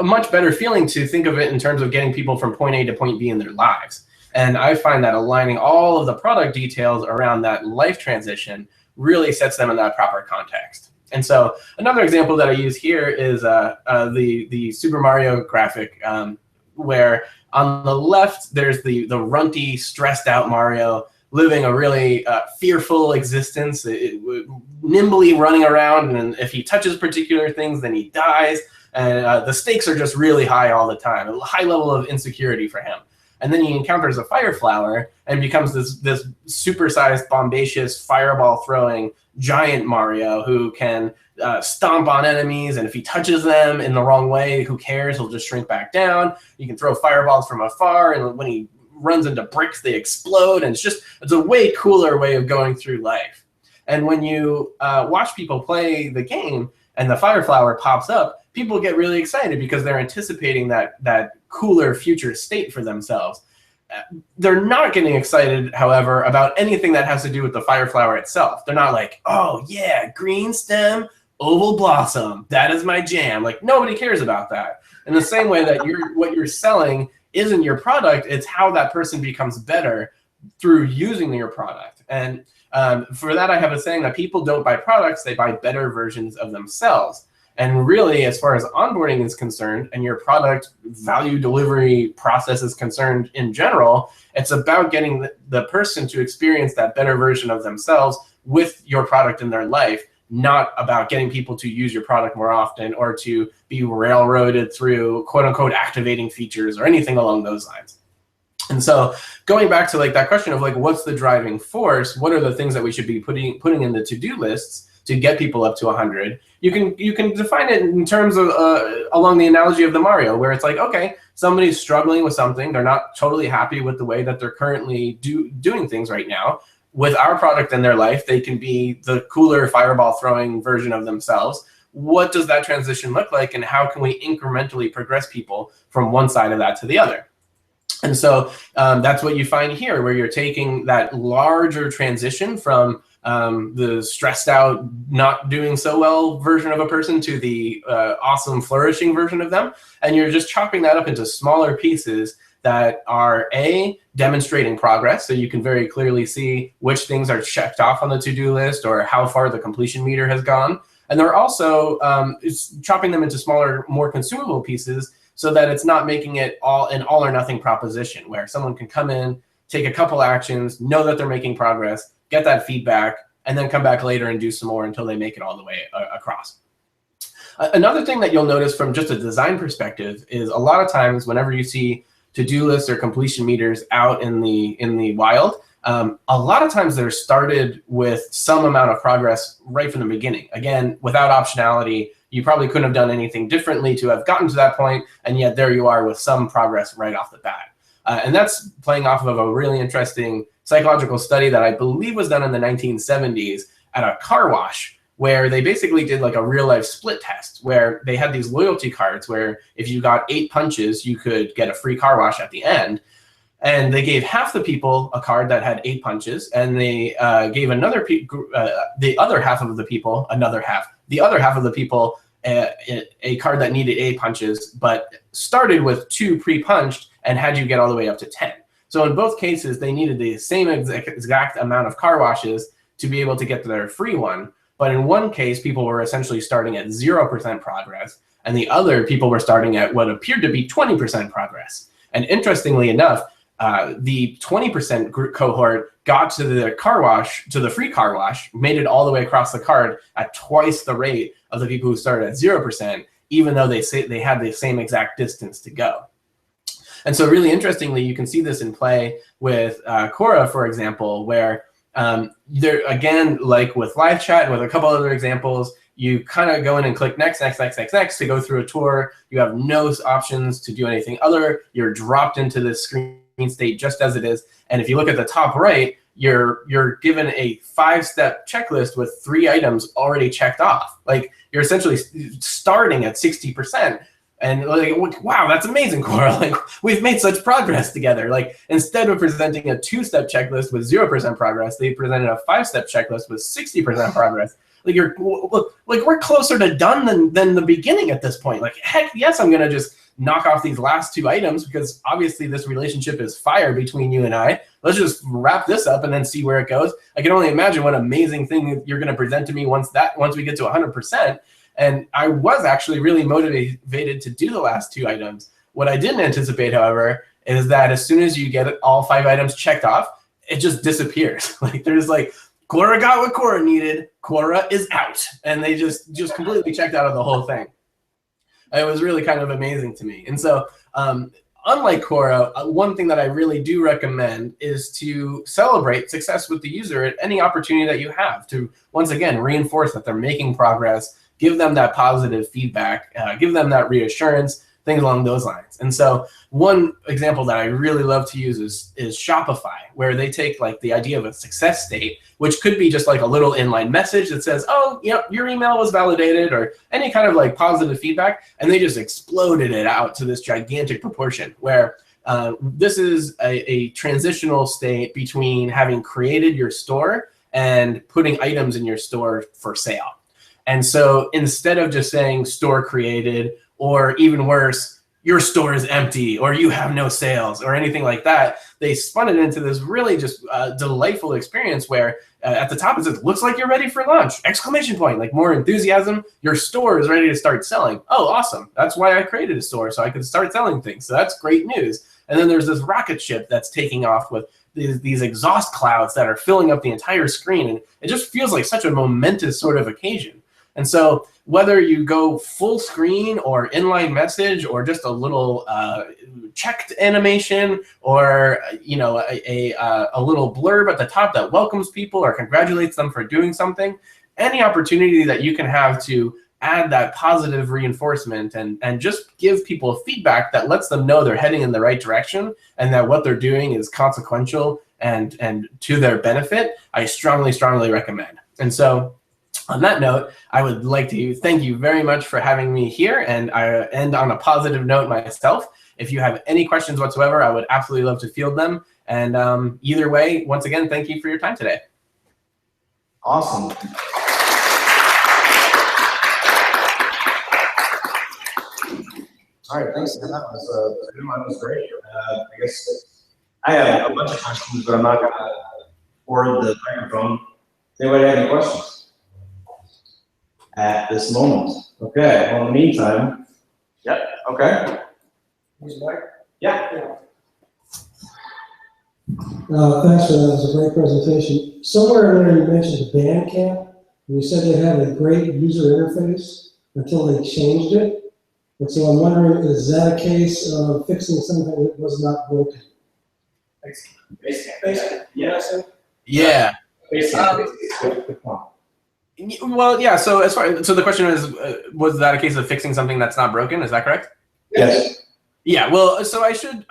much better feeling to think of it in terms of getting people from point A to point B in their lives. And I find that aligning all of the product details around that life transition really sets them in that proper context. And so another example that I use here is the Super Mario graphic, where on the left there's the runty, stressed out Mario living a really fearful existence, nimbly running around, and if he touches particular things, then he dies. And the stakes are just really high all the time, a high level of insecurity for him. And then he encounters a fire flower and becomes this supersized, bombacious, fireball-throwing giant Mario who can stomp on enemies, and if he touches them in the wrong way, who cares? He'll just shrink back down. You can throw fireballs from afar, and when he runs into bricks, they explode, and it's a way cooler way of going through life. And when you watch people play the game and the fire flower pops up, people get really excited because they're anticipating that cooler future state for themselves. They're not getting excited, however, about anything that has to do with the fire flower itself. They're not like, oh yeah, green stem, oval blossom, that is my jam. Like, nobody cares about that. In the same way that what you're selling isn't your product, it's how that person becomes better through using your product. And for that, I have a saying that people don't buy products, they buy better versions of themselves. And really, as far as onboarding is concerned, and your product value delivery process is concerned in general, it's about getting the person to experience that better version of themselves with your product in their life, not about getting people to use your product more often or to be railroaded through quote unquote activating features or anything along those lines. And so going back to like that question of like, what's the driving force? What are the things that we should be putting in the to-do lists to get people up to 100? You can define it in terms of along the analogy of the Mario, where it's like, okay, somebody's struggling with something. They're not totally happy with the way that they're currently doing things right now. With our product in their life, they can be the cooler fireball throwing version of themselves. What does that transition look like, and how can we incrementally progress people from one side of that to the other? And so that's what you find here, where you're taking that larger transition from the stressed out, not doing so well version of a person to the awesome, flourishing version of them. And you're just chopping that up into smaller pieces that are demonstrating progress, so you can very clearly see which things are checked off on the to-do list or how far the completion meter has gone. And they're also chopping them into smaller, more consumable pieces so that it's not making it an all or nothing proposition where someone can come in, take a couple actions, know that they're making progress, get that feedback, and then come back later and do some more until they make it all the way across. Another thing that you'll notice from just a design perspective is a lot of times whenever you see to-do lists or completion meters out in the wild, a lot of times they're started with some amount of progress right from the beginning. Again, without optionality, you probably couldn't have done anything differently to have gotten to that point, and yet there you are with some progress right off the bat. And that's playing off of a really interesting psychological study that I believe was done in the 1970s at a car wash, where they basically did like a real life split test where they had these loyalty cards where if you got 8 punches, you could get a free car wash at the end. And they gave half the people a card that had 8 punches, and they gave the other half of the people a card that needed 8 punches, but started with 2 pre-punched and had you get all the way up to 10. So in both cases, they needed the same exact amount of car washes to be able to get to their free one. But in one case, people were essentially starting at 0% progress, and the other people were starting at what appeared to be 20% progress. And interestingly enough, the 20% group cohort got to the car wash, to the free car wash, made it all the way across the card at twice the rate of the people who started at 0%, even though they had the same exact distance to go. And so really interestingly, you can see this in play with Quora, for example, where there, again, like with live chat and with a couple other examples, you kind of go in and click next, next, next, next, next to go through a tour. You have no options to do anything other. You're dropped into this screen state just as it is. And if you look at the top right, you're given a 5-step checklist with 3 items already checked off. Like you're essentially starting at 60%. And like, wow, that's amazing, Quora. Like we've made such progress together. Like instead of presenting a 2-step checklist with 0% progress, they presented a 5-step checklist with 60% progress. Like we're closer to done than the beginning at this point. Like heck yes, I'm gonna just knock off these last 2 items because obviously this relationship is fire between you and I. Let's just wrap this up and then see where it goes. I can only imagine what amazing thing you're gonna present to me once we get to 100%. And I was actually really motivated to do the last 2 items. What I didn't anticipate, however, is that as soon as you get all 5 items checked off, it just disappears. Like there's like, Quora got what Quora needed, Quora is out. And they just completely checked out of the whole thing. It was really kind of amazing to me. And so unlike Quora, one thing that I really do recommend is to celebrate success with the user at any opportunity that you have to, once again, reinforce that they're making progress, give them that positive feedback, give them that reassurance, things along those lines. And so one example that I really love to use is Shopify, where they take like the idea of a success state, which could be just like a little inline message that says, oh, yep, your email was validated, or any kind of like positive feedback, and they just exploded it out to this gigantic proportion where this is a transitional state between having created your store and putting items in your store for sale. And so instead of just saying store created, or even worse, your store is empty, or you have no sales, or anything like that, they spun it into this really just delightful experience where at the top it says, looks like you're ready for launch, exclamation point, like more enthusiasm, your store is ready to start selling. Oh, awesome. That's why I created a store, so I could start selling things. So that's great news. And then there's this rocket ship that's taking off with these exhaust clouds that are filling up the entire screen. And it just feels like such a momentous sort of occasion. And so whether you go full screen or inline message or just a little checked animation or a little blurb at the top that welcomes people or congratulates them for doing something, any opportunity that you can have to add that positive reinforcement and just give people feedback that lets them know they're heading in the right direction and that what they're doing is consequential and to their benefit, I strongly, strongly recommend. And so on that note, I would like to thank you very much for having me here, and I end on a positive note myself. If you have any questions whatsoever, I would absolutely love to field them. And either way, once again, thank you for your time today. Awesome. All right, thanks. That was great. I guess I have a bunch of questions, but I'm not going to forward the microphone. Does anybody have any questions at this moment? Okay. Well, in the meantime, yep. Okay. Yeah. Thanks for that. It was a great presentation. Somewhere in there you mentioned Bandcamp, and you said they had a great user interface until they changed it. And so I'm wondering, is that a case of fixing something that was not broken? Yeah. Well, yeah. So so the question is, was that a case of fixing something that's not broken? Is that correct? Yes. Yeah. Well, so I should.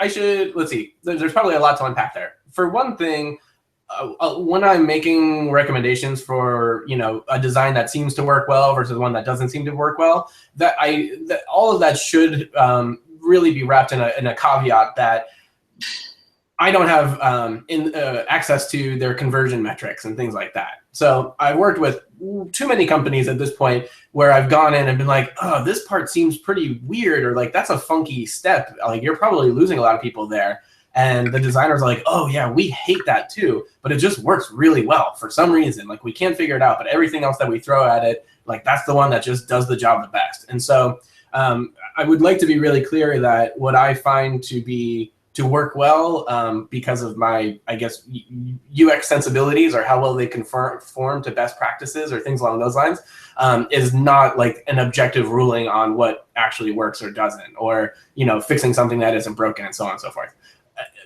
Let's see. There's probably a lot to unpack there. For one thing, when I'm making recommendations for a design that seems to work well versus one that doesn't seem to work well, that all of that should really be wrapped in a caveat that I don't have access to their conversion metrics and things like that. So I've worked with too many companies at this point where I've gone in and been like, oh, this part seems pretty weird, or like that's a funky step. Like you're probably losing a lot of people there. And the designers are like, oh yeah, we hate that too, but it just works really well for some reason. Like we can't figure it out, but everything else that we throw at it, like that's the one that just does the job the best. And so I would like to be really clear that what I find to work well because of my, I guess, UX sensibilities or how well they conform to best practices or things along those lines is not like an objective ruling on what actually works or doesn't, or fixing something that isn't broken and so on and so forth.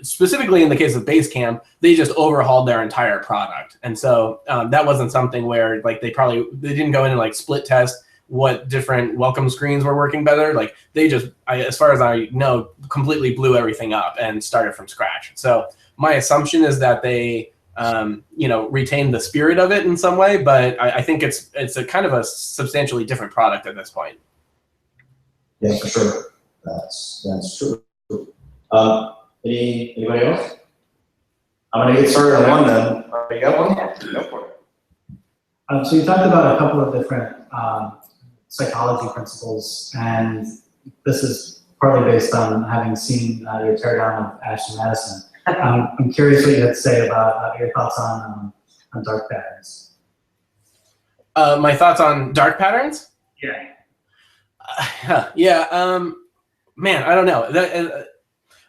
Specifically in the case of Basecamp, they just overhauled their entire product. And so that wasn't something where like they didn't go in and like split test what different welcome screens were working better. Like they just, as far as I know, completely blew everything up and started from scratch. So my assumption is that they, retained the spirit of it in some way, but I think it's a kind of a substantially different product at this point. Yeah, for sure. That's true. Anybody else? I'm gonna get started on one then. You got one? Go for it. So you talked about a couple of different psychology principles, and this is partly based on having seen your teardown of Ashley Madison. I'm curious what you had to say about your thoughts on dark patterns. My thoughts on dark patterns? Yeah. Man, I don't know.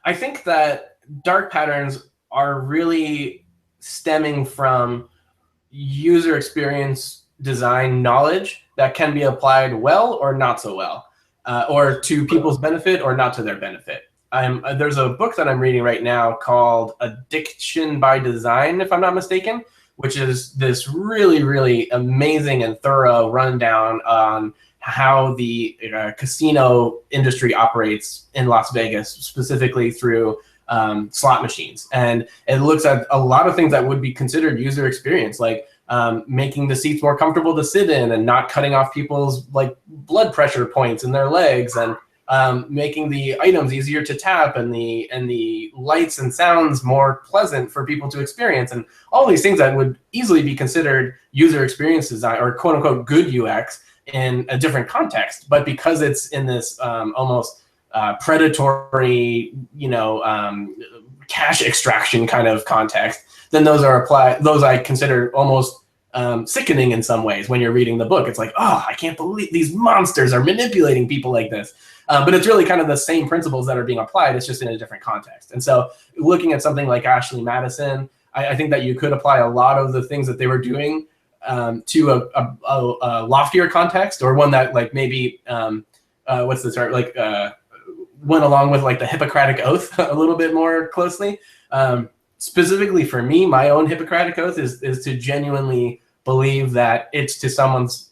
I think that dark patterns are really stemming from user experience design knowledge that can be applied well or not so well, or to people's benefit or not to their benefit. There's a book that I'm reading right now called Addiction by Design, if I'm not mistaken, which is this really, really amazing and thorough rundown on how the casino industry operates in Las Vegas, specifically through slot machines. And it looks at a lot of things that would be considered user experience, like making the seats more comfortable to sit in and not cutting off people's like blood pressure points in their legs, and making the items easier to tap, and the lights and sounds more pleasant for people to experience, and all these things that would easily be considered user experience design or quote unquote good UX in a different context. But because it's in this almost predatory, cash extraction kind of context, then those are applied. Those I consider almost sickening in some ways. When you're reading the book, it's like, oh, I can't believe these monsters are manipulating people like this. But it's really kind of the same principles that are being applied. It's just in a different context. And so looking at something like Ashley Madison, I think that you could apply a lot of the things that they were doing to a loftier context, or one that like maybe what's the term, like went along with like the Hippocratic Oath a little bit more closely. Specifically for me, my own Hippocratic Oath is to genuinely believe that it's to someone's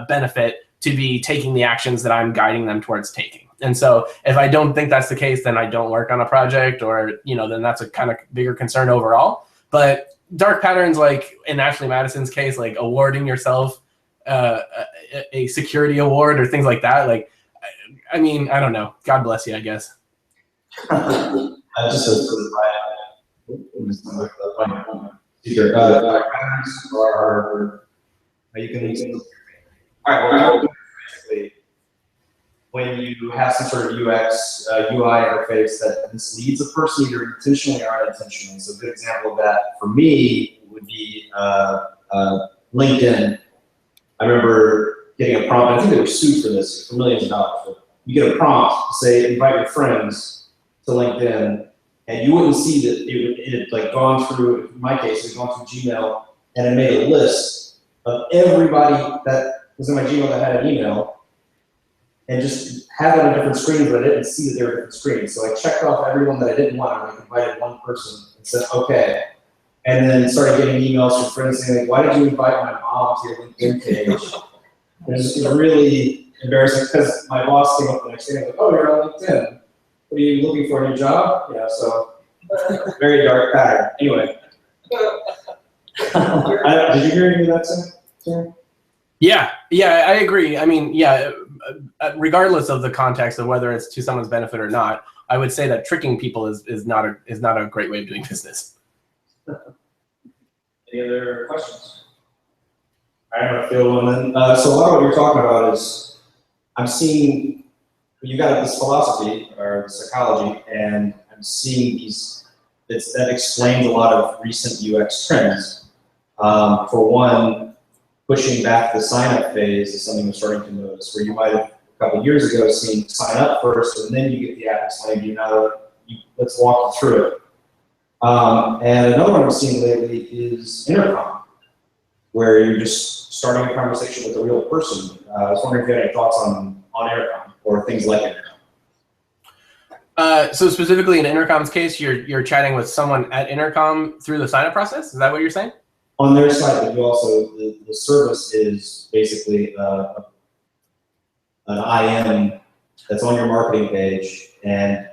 benefit to be taking the actions that I'm guiding them towards taking. And so if I don't think that's the case, then I don't work on a project, or then that's a kind of bigger concern overall. But dark patterns, like in Ashley Madison's case, like awarding yourself a security award or things like that, like, I mean, I don't know. God bless you, I guess. I just said patterns are you can use. All right. Well, when you have some sort of UX, UI interface that misleads a person either intentionally or unintentionally. So a good example of that for me would be LinkedIn. I remember getting a prompt, I think they were sued for this for millions of dollars. But you get a prompt to say, invite your friends to LinkedIn, and you wouldn't see that it had like gone through, in my case, it had gone through Gmail, and it made a list of everybody that was in my Gmail that had an email, and just had it on different screens, but I didn't see that they were different screens. So I checked off everyone that I didn't want, and I invited one person and said, okay. And then started getting emails from friends saying, like, why did you invite my mom to your LinkedIn page? It was really embarrassing because my boss came up the next day and was like, oh, you're on LinkedIn. What are you looking for, a new job? Yeah, so very dark pattern. Anyway. Did you hear any of that, Sam? Yeah, I agree. I mean, yeah, regardless of the context of whether it's to someone's benefit or not, I would say that tricking people is not a great way of doing business. Any other questions? I'm gonna field one then. So a lot of what you're talking about is, I'm seeing, you got this philosophy or psychology, and I'm seeing that explains a lot of recent UX trends. For one, pushing back the sign-up phase is something we're starting to notice, where you might have a couple of years ago seen sign up first, and then you get the app explained to you. Now, let's walk you through it. And another one I'm seeing lately is intercom, where you're just starting a conversation with a real person. I was wondering if you had any thoughts on intercom or things like intercom. So specifically in Intercom's case, you're chatting with someone at Intercom through the sign-up process? Is that what you're saying? On their side, but you also, the service is basically an IM that's on your marketing page, and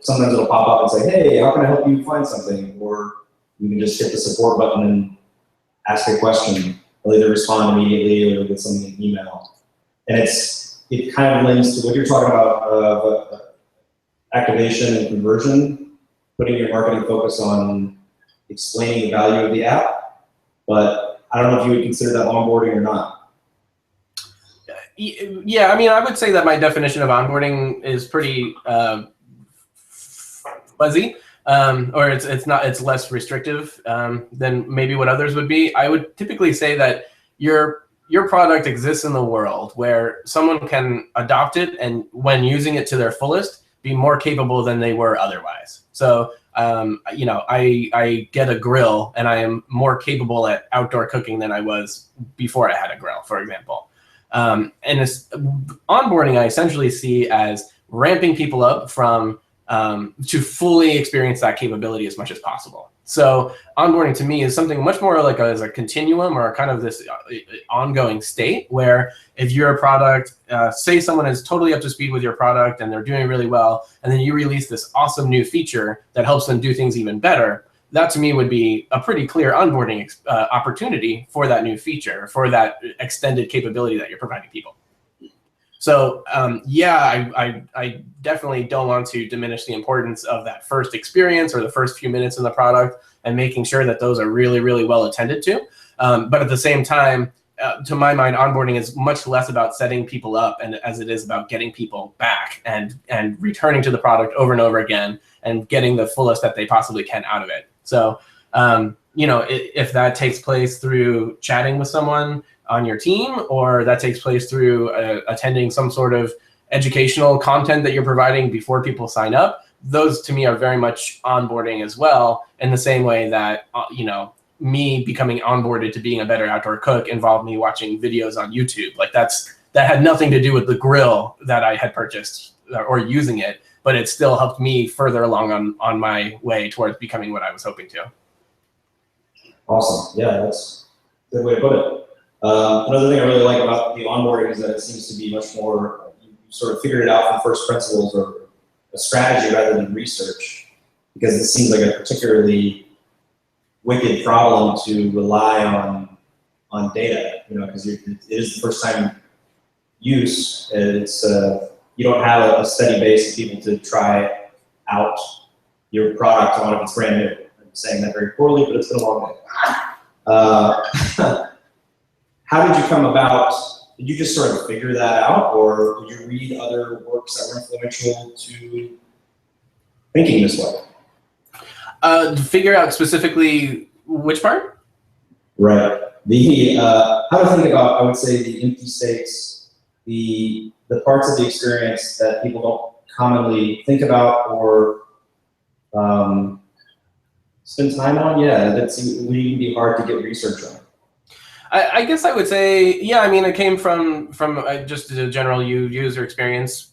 sometimes it'll pop up and say, hey, how can I help you find something? Or you can just hit the support button and ask a question. They'll either respond immediately or you'll get something in email. And it kind of links to what you're talking about, activation and conversion, putting your marketing focus on explaining the value of the app. But I don't know if you would consider that onboarding or not. Yeah, I mean, I would say that my definition of onboarding is pretty fuzzy, or it's less restrictive than maybe what others would be. I would typically say that your product exists in the world where someone can adopt it and when using it to their fullest, be more capable than they were otherwise. So, you know, I get a grill and I am more capable at outdoor cooking than I was before I had a grill, for example. And this onboarding I essentially see as ramping people up from to fully experience that capability as much as possible. So onboarding to me is something much more like as a continuum or kind of this ongoing state where if you're a product, say someone is totally up to speed with your product and they're doing really well, and then you release this awesome new feature that helps them do things even better, that to me would be a pretty clear onboarding opportunity for that new feature, for that extended capability that you're providing people. So yeah, I definitely don't want to diminish the importance of that first experience or the first few minutes in the product and making sure that those are really, really well attended to. But at the same time, to my mind, onboarding is much less about setting people up and as it is about getting people back and returning to the product over and over again and getting the fullest that they possibly can out of it. So, you know, if that takes place through chatting with someone on your team, or that takes place through attending some sort of educational content that you're providing before people sign up, those to me are very much onboarding as well, in the same way that, you know, me becoming onboarded to being a better outdoor cook involved me watching videos on YouTube. Like that had nothing to do with the grill that I had purchased or using it, but it still helped me further along on my way towards becoming what I was hoping to. Awesome. Yeah, that's a good way to put it. Another thing I really like about the onboarding is that it seems to be much more, you sort of figured it out from first principles or a strategy rather than research, because it seems like a particularly wicked problem to rely on data, you know, because it is the first time use, and it's you don't have a steady base of people to try out your product on if it's brand new. I'm saying that very poorly, but it's been a long day. How did you come about did you just sort of figure that out, or did you read other works that were influential to thinking this way? Figure out specifically which part? Right. The how to think about, I would say, the empty states, the parts of the experience that people don't commonly think about or spend time on. Yeah, that's would be hard to get research on. I guess I would say, yeah. I mean, it came from just a general user experience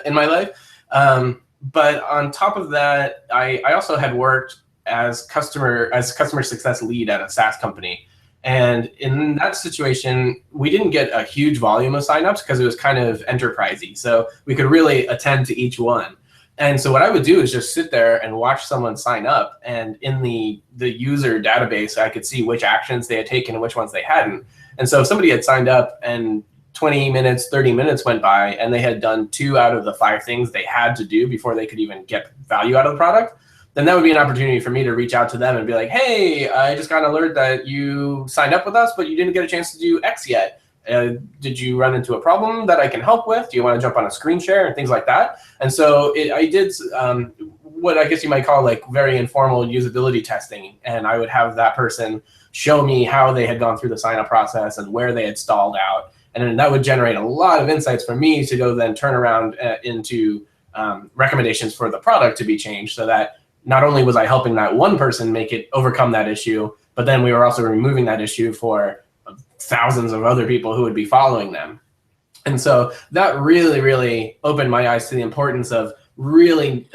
in my life. But on top of that, I also had worked as customer success lead at a SaaS company. And in that situation, we didn't get a huge volume of signups because it was kind of enterprisey. So we could really attend to each one. And so what I would do is just sit there and watch someone sign up. And in the user database, I could see which actions they had taken and which ones they hadn't. And so if somebody had signed up and 20 minutes, 30 minutes went by and they had done 2 out of the 5 things they had to do before they could even get value out of the product, then that would be an opportunity for me to reach out to them and be like, hey, I just got an alert that you signed up with us, but you didn't get a chance to do X yet. Did you run into a problem that I can help with? Do you want to jump on a screen share and things like that? And so I did what I guess you might call like very informal usability testing. And I would have that person show me how they had gone through the sign up process and where they had stalled out. And then that would generate a lot of insights for me to go then turn around into recommendations for the product to be changed, so that not only was I helping that one person make it overcome that issue, but then we were also removing that issue for thousands of other people who would be following them. And so that really, really opened my eyes to the importance of really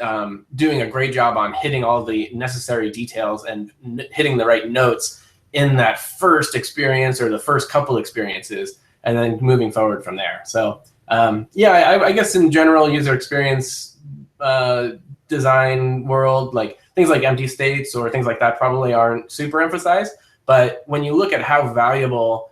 doing a great job on hitting all the necessary details and hitting the right notes in that first experience or the first couple experiences, and then moving forward from there. So yeah, I guess in general, user experience design world, like things like empty states or things like that probably aren't super emphasized. But when you look at how valuable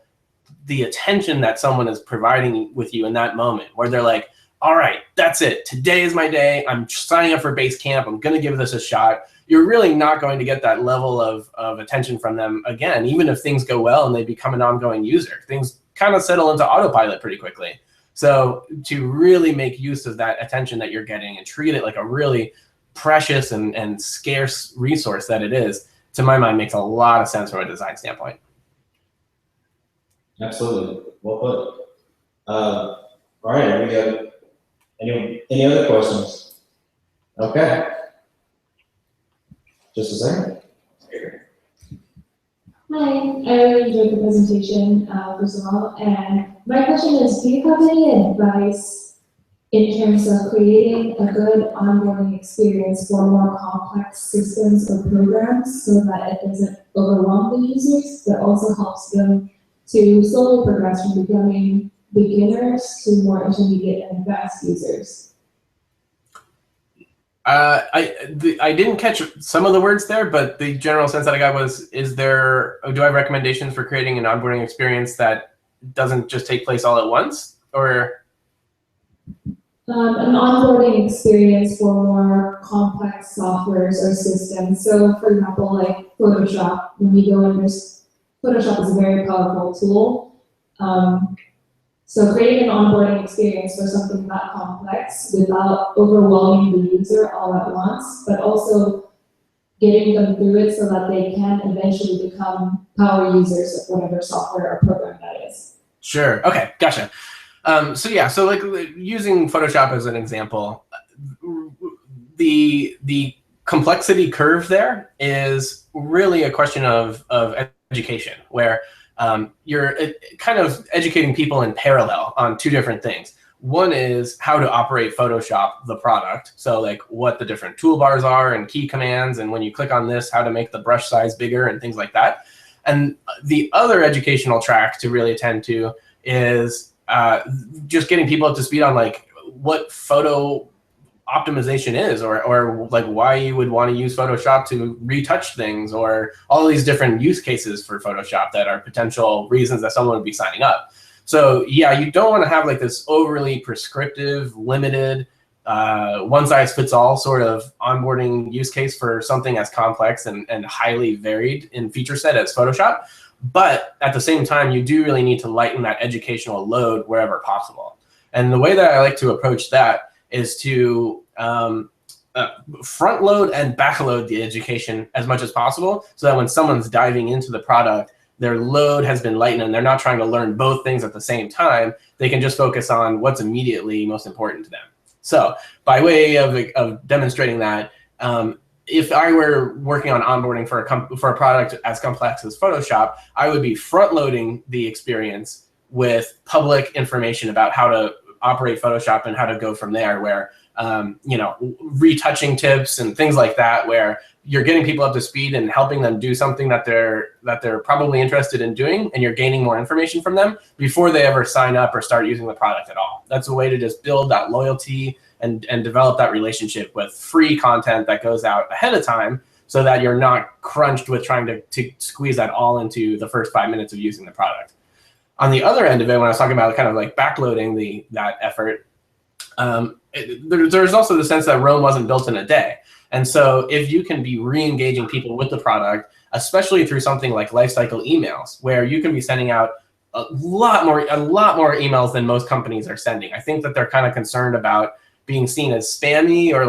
the attention that someone is providing with you in that moment, where they're like, all right, that's it. Today is my day. I'm signing up for Basecamp. I'm going to give this a shot. You're really not going to get that level of attention from them again, even if things go well and they become an ongoing user. Things kind of settle into autopilot pretty quickly. So to really make use of that attention that you're getting and treat it like a really precious and scarce resource that it is, to my mind, makes a lot of sense from a design standpoint. Absolutely. Well put. All right, we got any other questions? Okay. Just a second. Hi, I really enjoyed the presentation, first of all, and my question is, do you have any advice in terms of creating a good onboarding experience for more complex systems or programs so that it doesn't overwhelm the users, but also helps them to slowly progress from becoming beginners to more intermediate and advanced users? I didn't catch some of the words there, but the general sense that I got was, do I have recommendations for creating an onboarding experience that doesn't just take place all at once, or? An onboarding experience for more complex softwares or systems. So for example, like Photoshop, when you go in, Photoshop is a very powerful tool. So creating an onboarding experience for something that complex without overwhelming the user all at once, but also getting them through it so that they can eventually become power users of whatever software or program that is. Sure. Okay. Gotcha. So yeah. So like using Photoshop as an example, the complexity curve there is really a question of education, where you're kind of educating people in parallel on 2 different things. One is how to operate Photoshop, the product. So like what the different toolbars are and key commands, and when you click on this, how to make the brush size bigger and things like that. And the other educational track to really attend to is just getting people up to speed on like what photo optimization is, or like why you would want to use Photoshop to retouch things, or all these different use cases for Photoshop that are potential reasons that someone would be signing up. So yeah, you don't want to have like this overly prescriptive, limited, one-size-fits-all sort of onboarding use case for something as complex and highly varied in feature set as Photoshop. But at the same time, you do really need to lighten that educational load wherever possible. And the way that I like to approach that is to front load and back load the education as much as possible, so that when someone's diving into the product, their load has been lightened and they're not trying to learn both things at the same time. They can just focus on what's immediately most important to them. So by way of demonstrating that, if I were working on onboarding for a product as complex as Photoshop, I would be front loading the experience with public information about how to operate Photoshop and how to go from there, where retouching tips and things like that, where you're getting people up to speed and helping them do something that they're probably interested in doing, and you're gaining more information from them before they ever sign up or start using the product at all. That's a way to just build that loyalty and develop that relationship with free content that goes out ahead of time, so that you're not crunched with trying to squeeze that all into the first 5 minutes of using the product. On the other end of it, when I was talking about kind of like backloading that effort, there's also the sense that Rome wasn't built in a day. And so if you can be re-engaging people with the product, especially through something like lifecycle emails, where you can be sending out a lot more emails than most companies are sending. I think that they're kind of concerned about being seen as spammy, or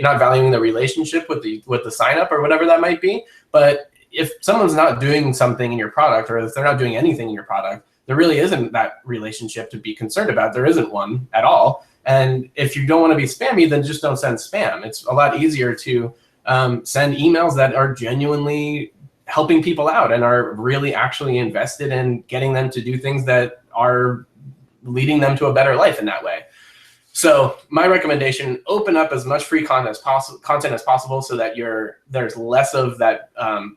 not valuing the relationship with the sign up or whatever that might be. But if someone's not doing something in your product, or if they're not doing anything in your product, there really isn't that relationship to be concerned about. There isn't one at all. And if you don't want to be spammy, then just don't send spam. It's a lot easier to send emails that are genuinely helping people out and are really actually invested in getting them to do things that are leading them to a better life in that way. So my recommendation, open up as much free content as possible, so that there's less of that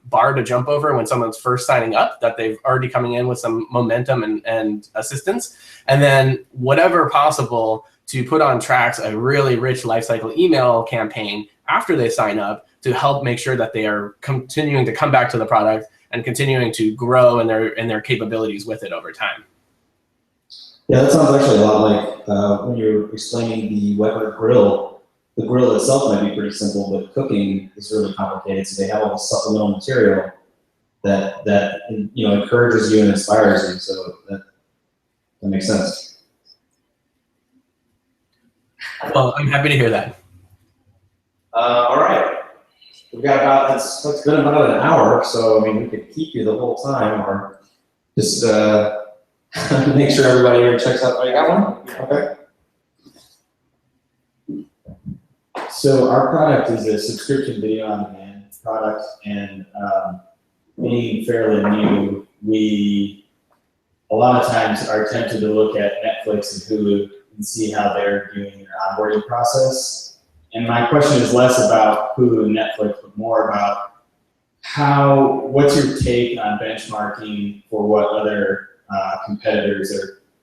bar to jump over when someone's first signing up, that they've already coming in with some momentum and assistance. And then whatever possible, to put on tracks a really rich lifecycle email campaign after they sign up, to help make sure that they are continuing to come back to the product and continuing to grow in their capabilities with it over time. Yeah, that sounds actually a lot like when you're explaining the Weber grill. The grill itself might be pretty simple, but cooking is really complicated. So they have all this supplemental material that encourages you and inspires you. So that makes sense. Well, I'm happy to hear that. All right, we've got about it's been about an hour, so I mean we could keep you the whole time, or just make sure everybody here checks out. Oh, you got one? Okay. So our product is a subscription video on demand product, and being fairly new, we a lot of times are tempted to look at Netflix and Hulu and see how they're doing their onboarding process. And my question is less about Hulu and Netflix, but more about what's your take on benchmarking for what other competitors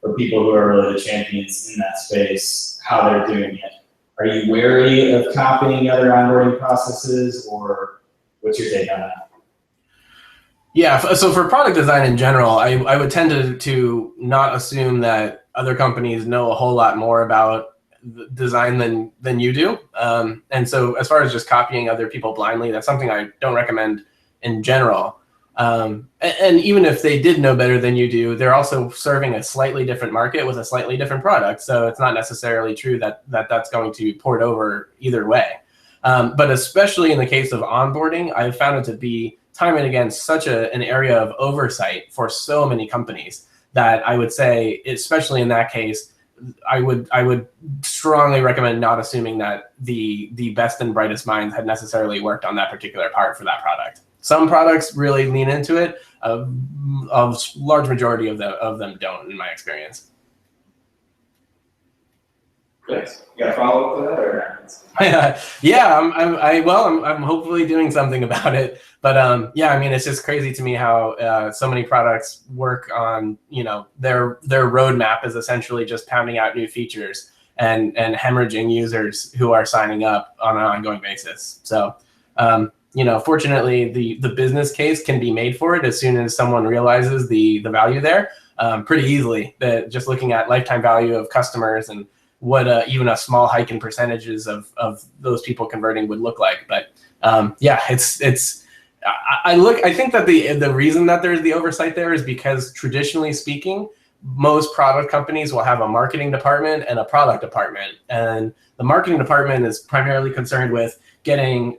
or people who are really the champions in that space, how they're doing it. Are you wary of copying other onboarding processes, or what's your take on that? Yeah, so for product design in general, I would tend to not assume that other companies know a whole lot more about design than you do. And so as far as just copying other people blindly, that's something I don't recommend in general. And even if they did know better than you do, they're also serving a slightly different market with a slightly different product. So it's not necessarily true that that's going to port over either way. But especially in the case of onboarding, I've found it to be time and again such an area of oversight for so many companies that I would say, especially in that case, I would strongly recommend not assuming that the best and brightest minds had necessarily worked on that particular part for that product. Some products really lean into it. A large majority of them don't, in my experience. Thanks. You got a follow up to that, or? Yeah, I'm hopefully doing something about it. But yeah, I mean, it's just crazy to me how so many products work on, their roadmap is essentially just pounding out new features and hemorrhaging users who are signing up on an ongoing basis. So, fortunately, the business case can be made for it as soon as someone realizes the value there pretty easily. Just looking at lifetime value of customers and what even a small hike in percentages of those people converting would look like. But yeah, it's I think that the reason that there's the oversight there is because traditionally speaking, most product companies will have a marketing department and a product department, and the marketing department is primarily concerned with getting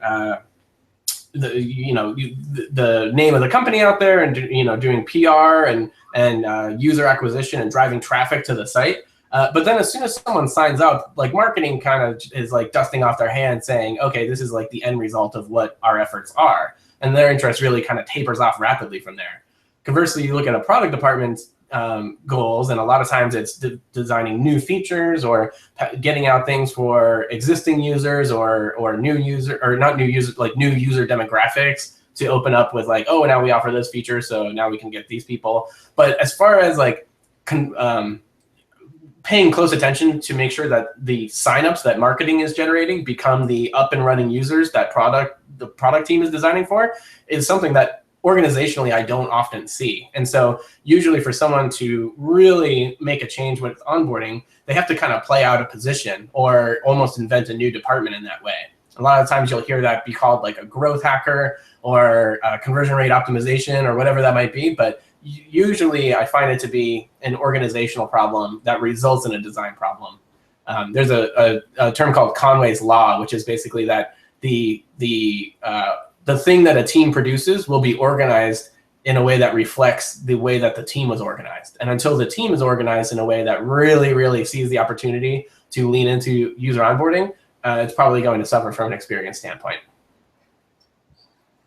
the name of the company out there, and doing PR and user acquisition and driving traffic to the site. But then as soon as someone signs up, like marketing kind of is like dusting off their hands, saying, okay, this is like the end result of what our efforts are, and their interest really kind of tapers off rapidly from there. Conversely, you look at a product department's goals, and a lot of times it's designing new features or getting out things for existing users or new user, or not new users, like new user demographics to open up with, like, oh, now we offer this feature, so now we can get these people. But as far as like paying close attention to make sure that the signups that marketing is generating become the up and running users that the product team is designing for, is something that organizationally I don't often see. And so usually for someone to really make a change with onboarding, they have to kind of play out a position or almost invent a new department in that way. A lot of times you'll hear that be called like a growth hacker or conversion rate optimization or whatever that might be. But usually I find it to be an organizational problem that results in a design problem. There's a term called Conway's Law, which is basically that the thing that a team produces will be organized in a way that reflects the way that the team was organized. And until the team is organized in a way that really, really sees the opportunity to lean into user onboarding, it's probably going to suffer from an experience standpoint.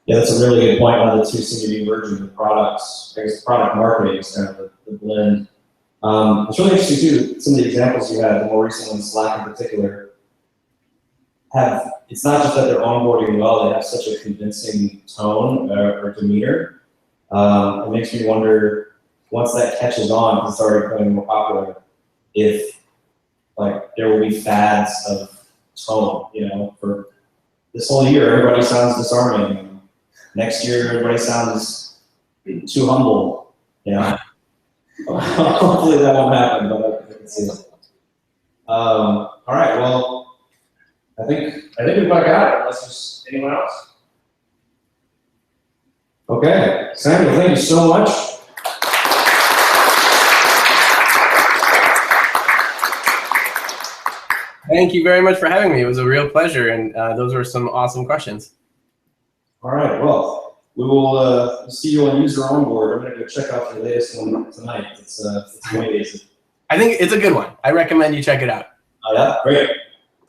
Yeah, that's a really good point. One of the two seem to be merging the products. I guess product marketing is kind of the blend. It's really interesting too, some of the examples you had, the more recent ones, Slack in particular, it's not just that they're onboarding well, they have such a convincing tone or demeanor. It makes me wonder, once that catches on and started becoming more popular, if like there will be fads of tone, for this whole year, everybody sounds disarming. Next year, everybody sounds too humble, Hopefully that won't happen, but I can see it. All right, well, I think we've about got it, unless there's anyone else. Okay, Samuel, thank you so much. Thank you very much for having me. It was a real pleasure, and those were some awesome questions. All right, well, we will see you on User Onboard. I'm going to go check out your latest one tonight. It's amazing. I think it's a good one. I recommend you check it out. Oh, yeah? Great.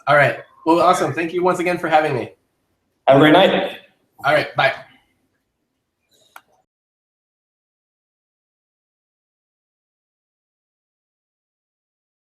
All right. Well, awesome. Thank you once again for having me. Have a great night. All right. Bye.